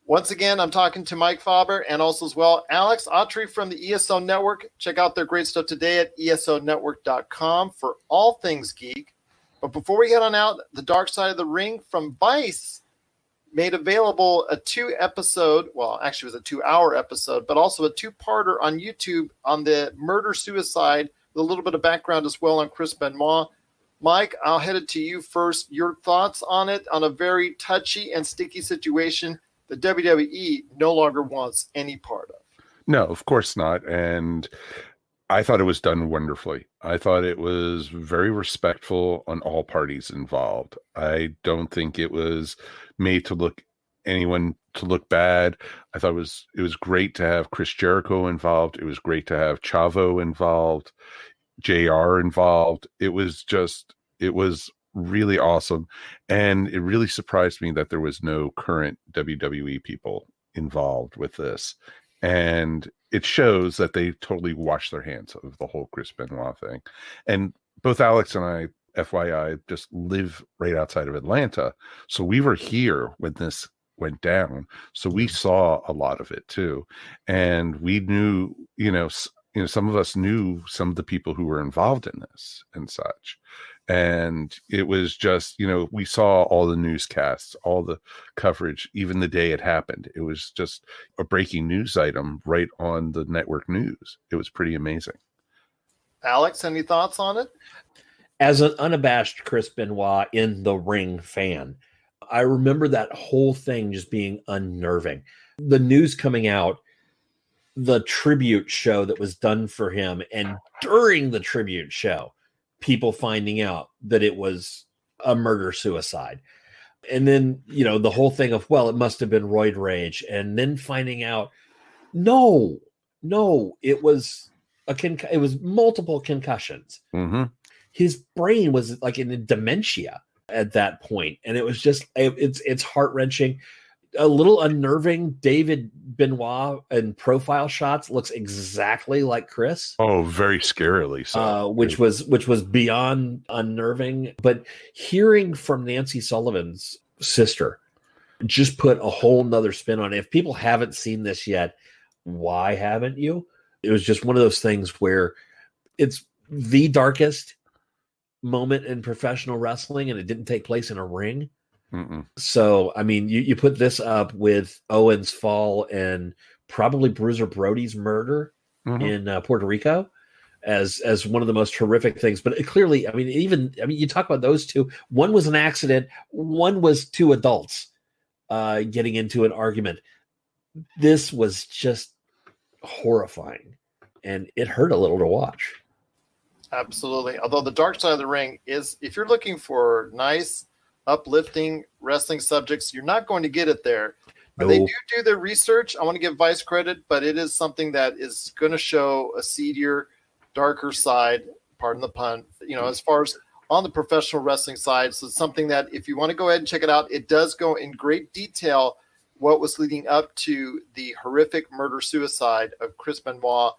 Speaker 1: Once again, I'm talking to Mike Faber and also as well Alex Autrey from the ESO Network. Check out their great stuff today at ESONetwork.com for all things geek. But before we head on out, The Dark Side of the Ring from Vice made available a 2-episode, well, actually it was a 2-hour episode, but also a 2-parter on YouTube on the murder-suicide, with a little bit of background as well on Chris Benoit. Mike, I'll head it to you first. Your thoughts on it, on a very touchy and sticky situation the WWE no longer wants any part of.
Speaker 10: No, of course not. And I thought it was done wonderfully. I thought it was very respectful on all parties involved. I don't think it was made to look bad. I thought it was great to have Chris Jericho involved. It was great to have Chavo involved, JR involved. It was really awesome. And it really surprised me that there was no current WWE people involved with this. And it shows that they totally washed their hands of the whole Chris Benoit thing. And both Alex and I, FYI, just live right outside of Atlanta. So we were here when this went down. So we saw a lot of it too. And we knew, some of us knew some of the people who were involved in this and such. And it was just, we saw all the newscasts, all the coverage, even the day it happened. It was just a breaking news item right on the network news. It was pretty amazing.
Speaker 1: Alex, any thoughts on it?
Speaker 11: As an unabashed Chris Benoit in the ring fan, I remember that whole thing just being unnerving. The news coming out, the tribute show that was done for him, and during the tribute show, people finding out that it was a murder-suicide. And then, the whole thing of, well, it must have been roid rage. And then finding out, no, it was it was multiple concussions.
Speaker 10: Mm-hmm.
Speaker 11: His brain was like in dementia at that point. And it was just, it's heart-wrenching. a little unnerving. David Benoit in profile shots looks exactly like Chris.
Speaker 10: Oh, very scarily so.
Speaker 11: Which was beyond unnerving. But hearing from Nancy Sullivan's sister just put a whole nother spin on it. If people haven't seen this yet, why haven't you? It was just one of those things where it's the darkest moment in professional wrestling, and it didn't take place in a ring.
Speaker 10: Mm-mm.
Speaker 11: So, I mean, you put this up with Owen's fall and probably Bruiser Brody's murder in Puerto Rico as one of the most horrific things. But it clearly, you talk about those two. One was an accident. One was two adults getting into an argument. This was just horrifying, and it hurt a little to watch.
Speaker 1: Absolutely. Although the dark side of the ring is, if you're looking for nice, uplifting wrestling subjects, you're not going to get it there.
Speaker 11: No.
Speaker 1: They do their research. I want to give Vice credit, but it is something that is going to show a seedier, darker side, pardon the pun, as far as on the professional wrestling side. So it's something that if you want to go ahead and check it out, it does go in great detail what was leading up to the horrific murder-suicide of Chris Benoit,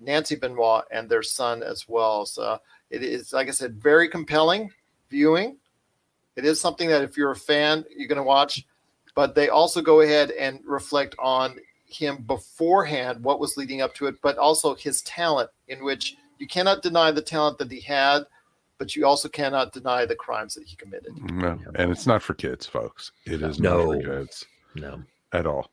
Speaker 1: Nancy Benoit, and their son as well. So it is, like I said, very compelling viewing. It is something that if you're a fan, you're going to watch. But they also go ahead and reflect on him beforehand, what was leading up to it, but also his talent, in which you cannot deny the talent that he had, but you also cannot deny the crimes that he committed.
Speaker 10: No, and it's not for kids, folks. It is not for kids.
Speaker 11: No.
Speaker 10: At all.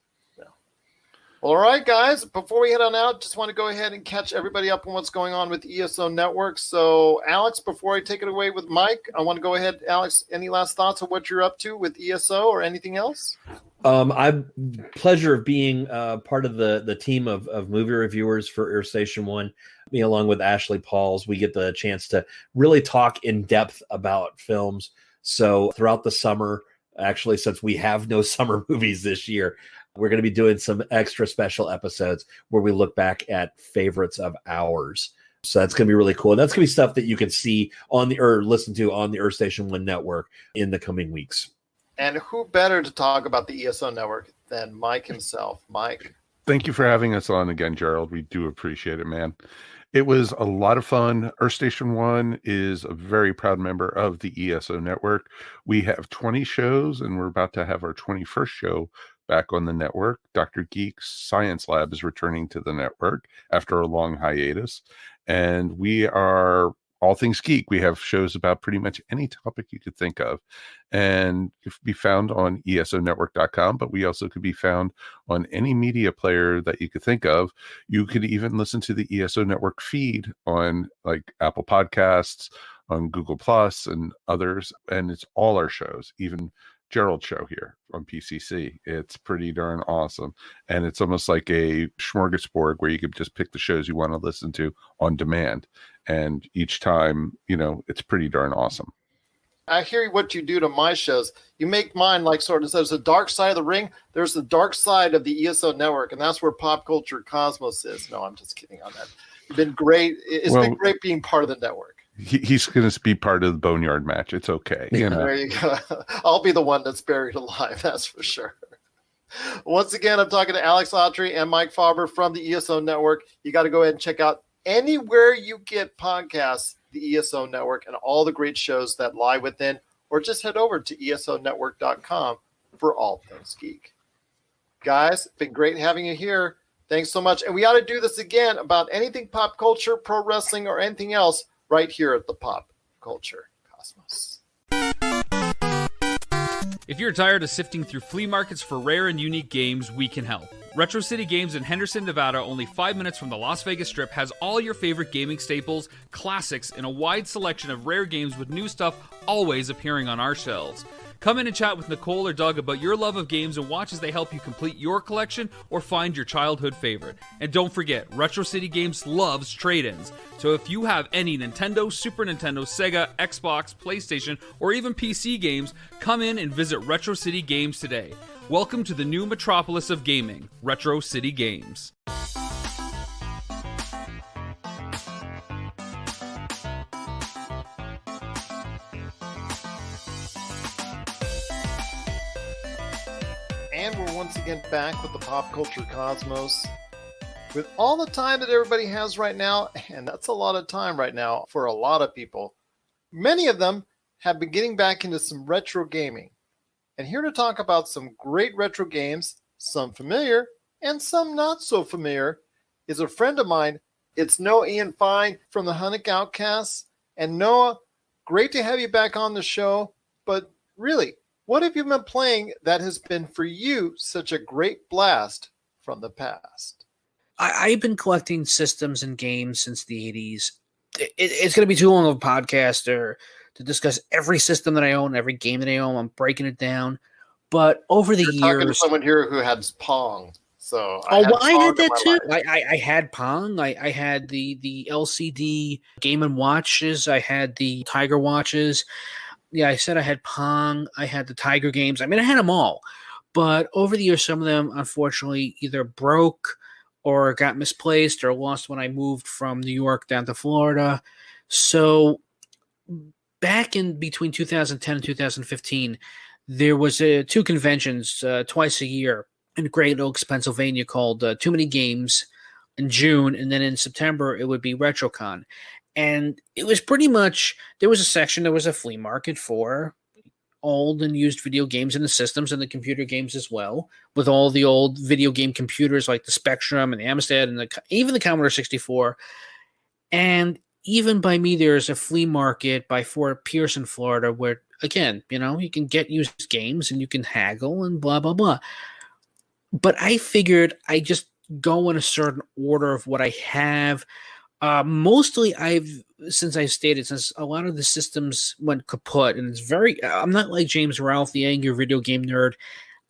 Speaker 1: Well, all right, guys, before we head on out, just want to go ahead and catch everybody up on what's going on with ESO Network. So, Alex, before I take it away with Mike, I want to go ahead. Alex, any last thoughts on what you're up to with ESO or anything else?
Speaker 11: I'm pleasure of being part of the team of movie reviewers for Air Station 1. Me along with Ashley Pauls, we get the chance to really talk in depth about films. So throughout the summer, actually, since we have no summer movies this year, we're going to be doing some extra special episodes where we look back at favorites of ours. So that's going to be really cool. And that's going to be stuff that you can see on listen to on the Earth Station 1 network in the coming weeks.
Speaker 1: And who better to talk about the ESO Network than Mike himself? Mike.
Speaker 10: Thank you for having us on again, Gerald. We do appreciate it, man. It was a lot of fun. Earth Station 1 is a very proud member of the ESO Network. We have 20 shows, and we're about to have our 21st show back on the network. Dr. Geek's Science Lab is returning to the network after a long hiatus. And we are all things geek. We have shows about pretty much any topic you could think of. And it can be found on ESONetwork.com, but we also could be found on any media player that you could think of. You could even listen to the ESO Network feed on like Apple Podcasts, on Google Plus and others. And it's all our shows, even Gerald's show here on PCC. It's pretty darn awesome. And it's almost like a smorgasbord where you could just pick the shows you want to listen to on demand. And each time, it's pretty darn awesome.
Speaker 1: I hear what you do to my shows. You make mine like sort of, there's the dark side of the ring. There's the dark side of the ESO Network, and that's where Pop Culture Cosmos is. No, I'm just kidding on that. You've been great. It's been great being part of the network.
Speaker 10: He's going to be part of the Boneyard match. It's okay.
Speaker 1: There you go. I'll be the one that's buried alive. That's for sure. Once again, I'm talking to Alex Autrey and Mike Faber from the ESO Network. You got to go ahead and check out anywhere you get podcasts, the ESO Network, and all the great shows that lie within, or just head over to ESONetwork.com for all things geek. Guys, it's been great having you here. Thanks so much. And we ought to do this again about anything pop culture, pro wrestling, or anything else right here at the Pop Culture Cosmos.
Speaker 9: If you're tired of sifting through flea markets for rare and unique games, we can help. Retro City Games in Henderson, Nevada, only 5 minutes from the Las Vegas Strip, has all your favorite gaming staples, classics, and a wide selection of rare games with new stuff always appearing on our shelves. Come in and chat with Nicole or Doug about your love of games and watch as they help you complete your collection or find your childhood favorite. And don't forget, Retro City Games loves trade-ins. So if you have any Nintendo, Super Nintendo, Sega, Xbox, PlayStation, or even PC games, come in and visit Retro City Games today. Welcome to the new metropolis of gaming, Retro City Games.
Speaker 1: And we're once again back with the Pop Culture Cosmos. With all the time that everybody has right now, and that's a lot of time right now for a lot of people, many of them have been getting back into some retro gaming. And here to talk about some great retro games, some familiar and some not so familiar, is a friend of mine. It's Noah Ian Fein from the HunnicOutcasts. And Noah, great to have you back on the show. But really, what have you been playing that has been for you such a great blast from the past?
Speaker 12: I've been collecting systems and games since the 80s. It's going to be too long of a podcast to discuss every system that I own, every game that I own. I'm breaking it down. But over the years...
Speaker 1: You're talking to someone here who had Pong. So
Speaker 12: I had that too. I had Pong. I had the LCD Game & Watches. I had the Tiger Watches. Yeah, I said I had Pong. I had the Tiger games. I mean, I had them all. But over the years, some of them, unfortunately, either broke or got misplaced or lost when I moved from New York down to Florida. So back in between 2010 and 2015, there was two conventions twice a year in Great Oaks, Pennsylvania, called Too Many Games in June, and then in September it would be RetroCon. And it was pretty much, there was a section, there was a flea market for old and used video games and the systems and the computer games as well, with all the old video game computers like the Spectrum and the Amstrad and even the Commodore 64. And even by me, there's a flea market by Fort Pierce in Florida where, again, you can get used games and you can haggle and blah, blah, blah. But I figured I just go in a certain order of what I have. Mostly since a lot of the systems went kaput, and I'm not like James Ralph, the angry video game nerd.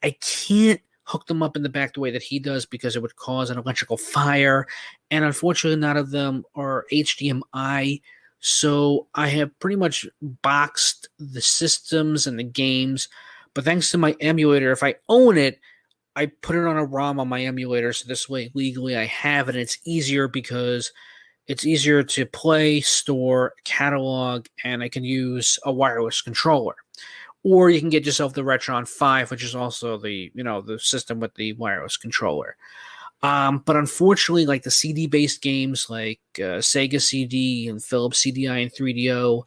Speaker 12: I can't hook them up in the back the way that he does because it would cause an electrical fire. And unfortunately, none of them are HDMI. So I have pretty much boxed the systems and the games. But thanks to my emulator, if I own it, I put it on a ROM on my emulator. So this way, legally, I have it. And it's easier because it's easier to play, store, catalog, and I can use a wireless controller. Or you can get yourself the Retron 5, which is also the system with the wireless controller. But unfortunately, like the CD-based games like Sega CD and Philips CDI and 3DO,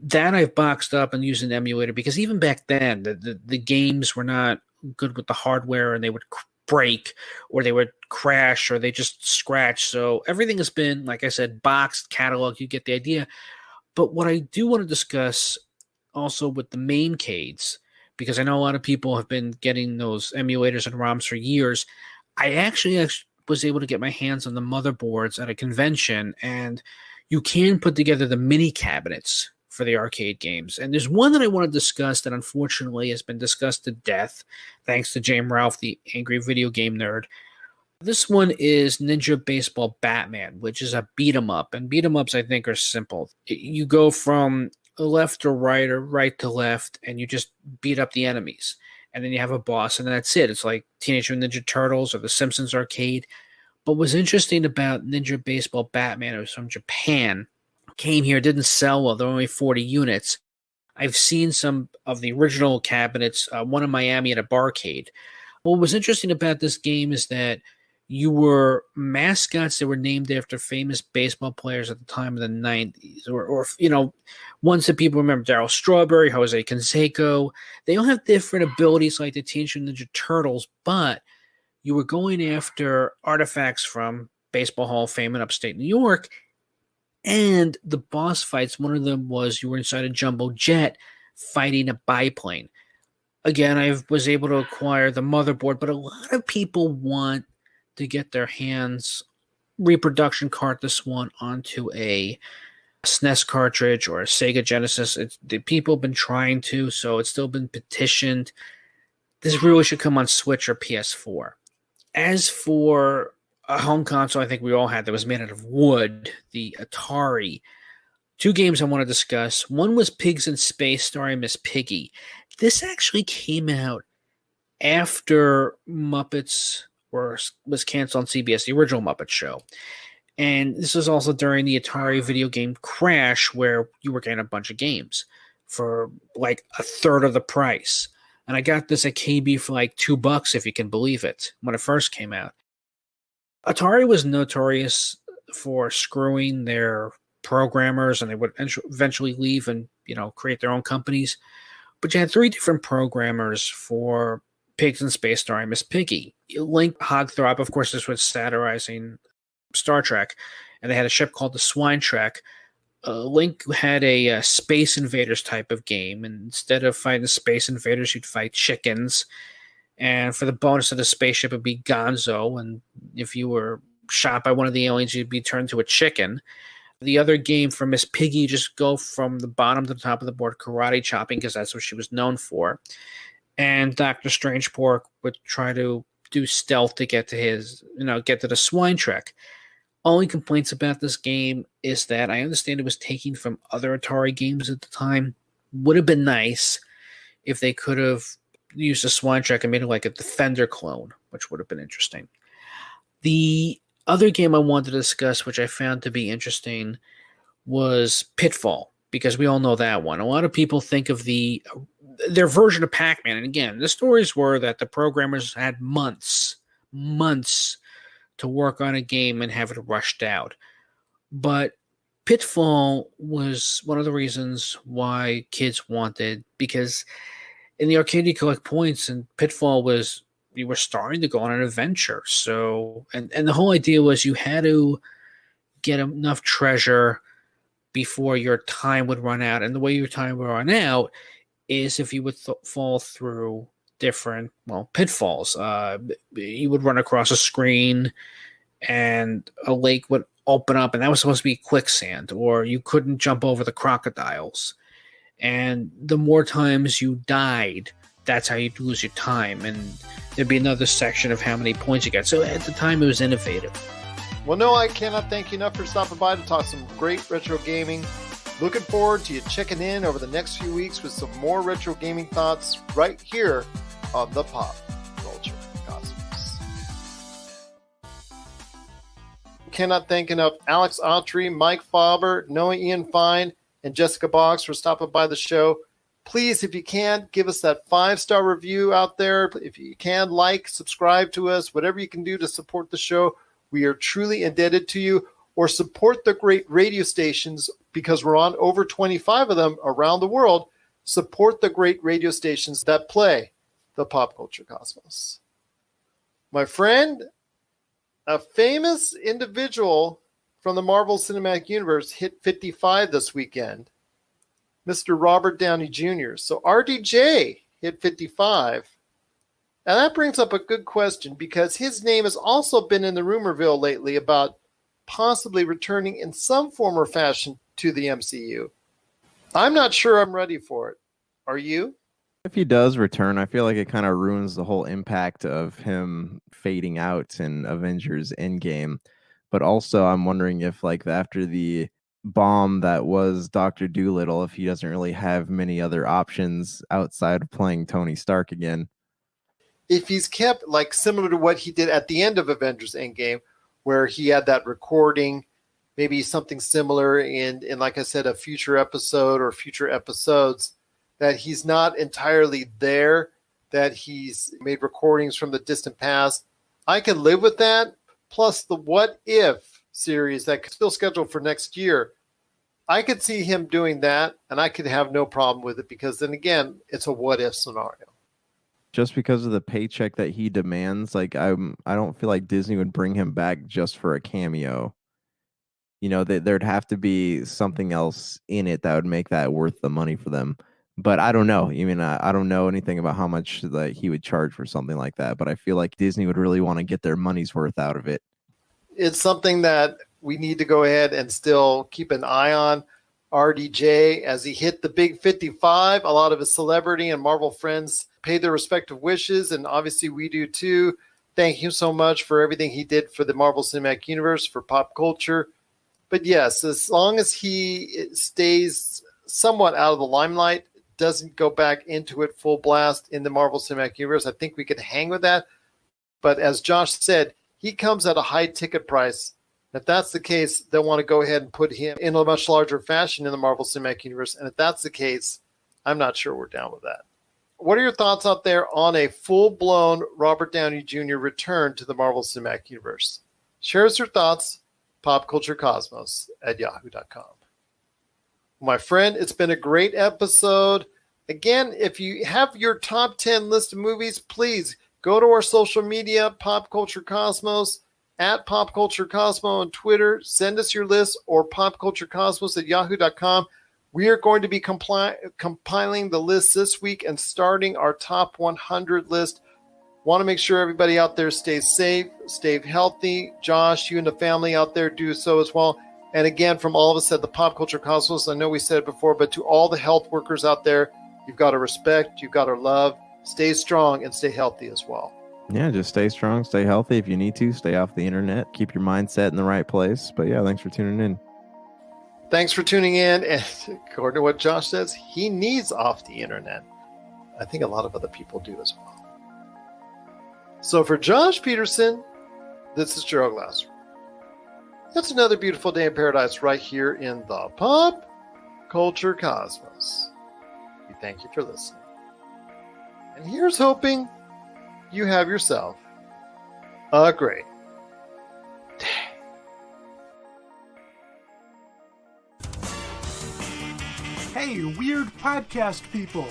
Speaker 12: that I've boxed up and used an emulator because even back then, the games were not good with the hardware and they would break or they would crash or they just scratch. So everything has been, like I said, boxed, catalog, you get the idea. But what I do want to discuss also with the maincades, because I know a lot of people have been getting those emulators and ROMs for years, I actually was able to get my hands on the motherboards at a convention, and you can put together the mini cabinets for the arcade games. And there's one that I want to discuss that unfortunately has been discussed to death, thanks to James Ralph, the angry video game nerd. This one is Ninja Baseball Batman, which is a beat-em-up. And beat-em-ups, I think, are simple. You go from left to right or right to left, and you just beat up the enemies. And then you have a boss, and that's it. It's like Teenage Mutant Ninja Turtles or the Simpsons arcade. But what's interesting about Ninja Baseball Batman, it was from Japan, came here, didn't sell well. There were only 40 units. I've seen some of the original cabinets, one in Miami at a barcade. What was interesting about this game is that you were mascots that were named after famous baseball players at the time of the 90s, or ones that people remember: Darryl Strawberry, Jose Canseco. They all have different abilities like the Teenage Mutant Ninja Turtles, but you were going after artifacts from Baseball Hall of Fame in upstate New York. And the boss fights, one of them was you were inside a jumbo jet fighting a biplane. Again, I was able to acquire the motherboard, but a lot of people want to get their hands, reproduction cart this one onto a SNES cartridge or a Sega Genesis. The people have been trying to, so it's still been petitioned. This really should come on Switch or PS4. As for a home console I think we all had that was made out of wood, the Atari. Two games I want to discuss. One was Pigs in Space starring Miss Piggy. This actually came out after Muppets was canceled on CBS, the original Muppet Show. And this was also during the Atari video game crash where you were getting a bunch of games for like a third of the price. And I got this at KB for like $2, if you can believe it, when it first came out. Atari was notorious for screwing their programmers, and they would eventually leave and, create their own companies. But you had 3 different programmers for Pigs in Space starring Miss Piggy. Link Hogthrob, of course, this was satirizing Star Trek, and they had a ship called the Swine Trek. Link had a Space Invaders type of game, and instead of fighting the Space Invaders, you'd fight chickens. And for the bonus of the spaceship, it'd be Gonzo, and if you were shot by one of the aliens, you'd be turned to a chicken. The other game for Miss Piggy, you just go from the bottom to the top of the board, karate chopping, because that's what she was known for. And Dr. Strangepork would try to do stealth to get to get to the Swine Trek. Only complaints about this game is that I understand it was taken from other Atari games at the time. Would have been nice if they could have used the Swine Trek and made it like a Defender clone, which would have been interesting. The other game I wanted to discuss, which I found to be interesting, was Pitfall, because we all know that one. A lot of people think of their version of Pac-Man. And again, the stories were that the programmers had months to work on a game and have it rushed out. But Pitfall was one of the reasons why kids wanted, because in the arcade you collect points, and Pitfall was, you were starting to go on an adventure. So, and the whole idea was you had to get enough treasure before your time would run out. And the way your time would run out is if you would fall through different, pitfalls. You would run across a screen and a lake would open up, and that was supposed to be quicksand, or you couldn't jump over the crocodiles. And the more times you died, that's how you'd lose your time. And there'd be another section of how many points you got. So at the time, it was innovative.
Speaker 1: Well, Noah, I cannot thank you enough for stopping by to talk some great retro gaming. Looking forward to you checking in over the next few weeks with some more retro gaming thoughts right here on the Pop Culture Cosmos. Cannot thank enough Alex Autrey, Mike Faber, Noah Ian Fein, and Jessica Boggs for stopping by the show. Please, if you can, give us that 5-star review out there. If you can, subscribe to us, whatever you can do to support the show. We are truly indebted to you. Or support the great radio stations, because we're on over 25 of them around the world. Support the great radio stations that play the Pop Culture Cosmos. My friend, a famous individual from the Marvel Cinematic Universe hit 55 this weekend, Mr. Robert Downey Jr. So RDJ hit 55. Now that brings up a good question, because his name has also been in the rumorville lately about possibly returning in some form or fashion to the MCU. I'm not sure I'm ready for it. Are you?
Speaker 7: If he does return, I feel like it kind of ruins the whole impact of him fading out in Avengers Endgame. But also, I'm wondering if, after the bomb that was Dr. Dolittle, if he doesn't really have many other options outside of playing Tony Stark again.
Speaker 1: If he's kept, similar to what he did at the end of Avengers Endgame, where he had that recording, maybe something similar in, like I said, a future episode or future episodes, that he's not entirely there, that he's made recordings from the distant past. I can live with that. Plus the What If series that's still scheduled for next year. I could see him doing that, and I could have no problem with it, because then again, it's a what if scenario.
Speaker 7: Just because of the paycheck that he demands, I don't feel like Disney would bring him back just for a cameo. There'd have to be something else in it that would make that worth the money for them. But I don't know. I don't know anything about how much he would charge for something like that. But I feel like Disney would really want to get their money's worth out of it.
Speaker 1: It's something that we need to go ahead and still keep an eye on. RDJ, as he hit the big 55, a lot of his celebrity and Marvel friends paid their respective wishes, and obviously we do too. Thank you so much for everything he did for the Marvel Cinematic Universe, for pop culture. But yes, as long as he stays somewhat out of the limelight, doesn't go back into it full blast in the Marvel Cinematic Universe, I think we could hang with that. But as Josh said, he comes at a high ticket price. If that's the case, they'll want to go ahead and put him in a much larger fashion in the Marvel Cinematic Universe. And if that's the case, I'm not sure we're down with that. what are your thoughts out there on a full-blown Robert Downey Jr. return to the Marvel Cinematic Universe? Share us your thoughts, popculturecosmos@yahoo.com. My friend, it's been a great episode. Again, if you have your top 10 list of movies, please go to our social media, Pop Culture Cosmos, at Pop Culture Cosmos on Twitter. Send us your list, or popculturecosmos@yahoo.com. We are going to be compiling the list this week and starting our top 100 list. Want to make sure everybody out there stays safe, stay healthy. Josh, you and the family out there do so as well. And again, from all of us at the Pop Culture Cosmos, I know we said it before, but to all the health workers out there, you've got to respect, you've got to love, stay strong, and stay healthy as well.
Speaker 7: Yeah, just stay strong, stay healthy. If you need to, stay off the internet. Keep your mindset in the right place. But yeah, thanks for tuning in.
Speaker 1: Thanks for tuning in. And according to what Josh says, he needs off the internet. I think a lot of other people do as well. So for Josh Peterson, this is Gerald Glasser. It's another beautiful day in paradise right here in the Pop Culture Cosmos. We thank you for listening. And here's hoping you have yourself a great day.
Speaker 13: Hey, weird podcast people.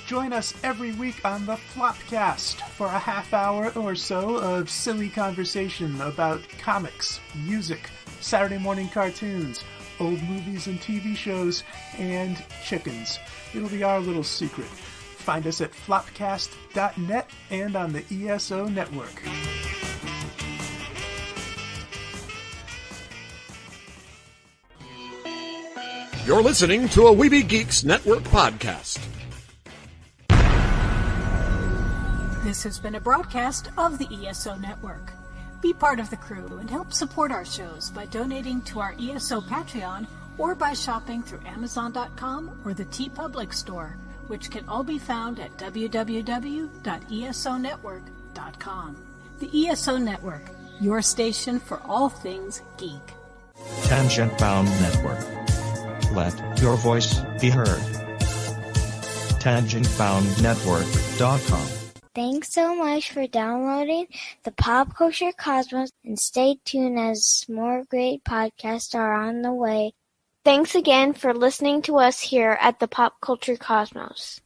Speaker 13: Join us every week on the Flopcast for a half hour or so of silly conversation about comics, music, Saturday morning cartoons, old movies and TV shows, and chickens. It'll be our little secret. Find us at flopcast.net and on the ESO Network.
Speaker 2: You're listening to a Weeby Geeks Network podcast.
Speaker 3: This has been a broadcast of the ESO Network. Be part of the crew and help support our shows by donating to our ESO Patreon or by shopping through Amazon.com or the TeePublic store, which can all be found at www.esonetwork.com. The ESO Network, your station for all things geek.
Speaker 14: Tangent Bound Network. Let your voice be heard. TangentBoundNetwork.com.
Speaker 15: Thanks so much for downloading the Pop Culture Cosmos, and stay tuned as more great podcasts are on the way. Thanks again for listening to us here at the Pop Culture Cosmos.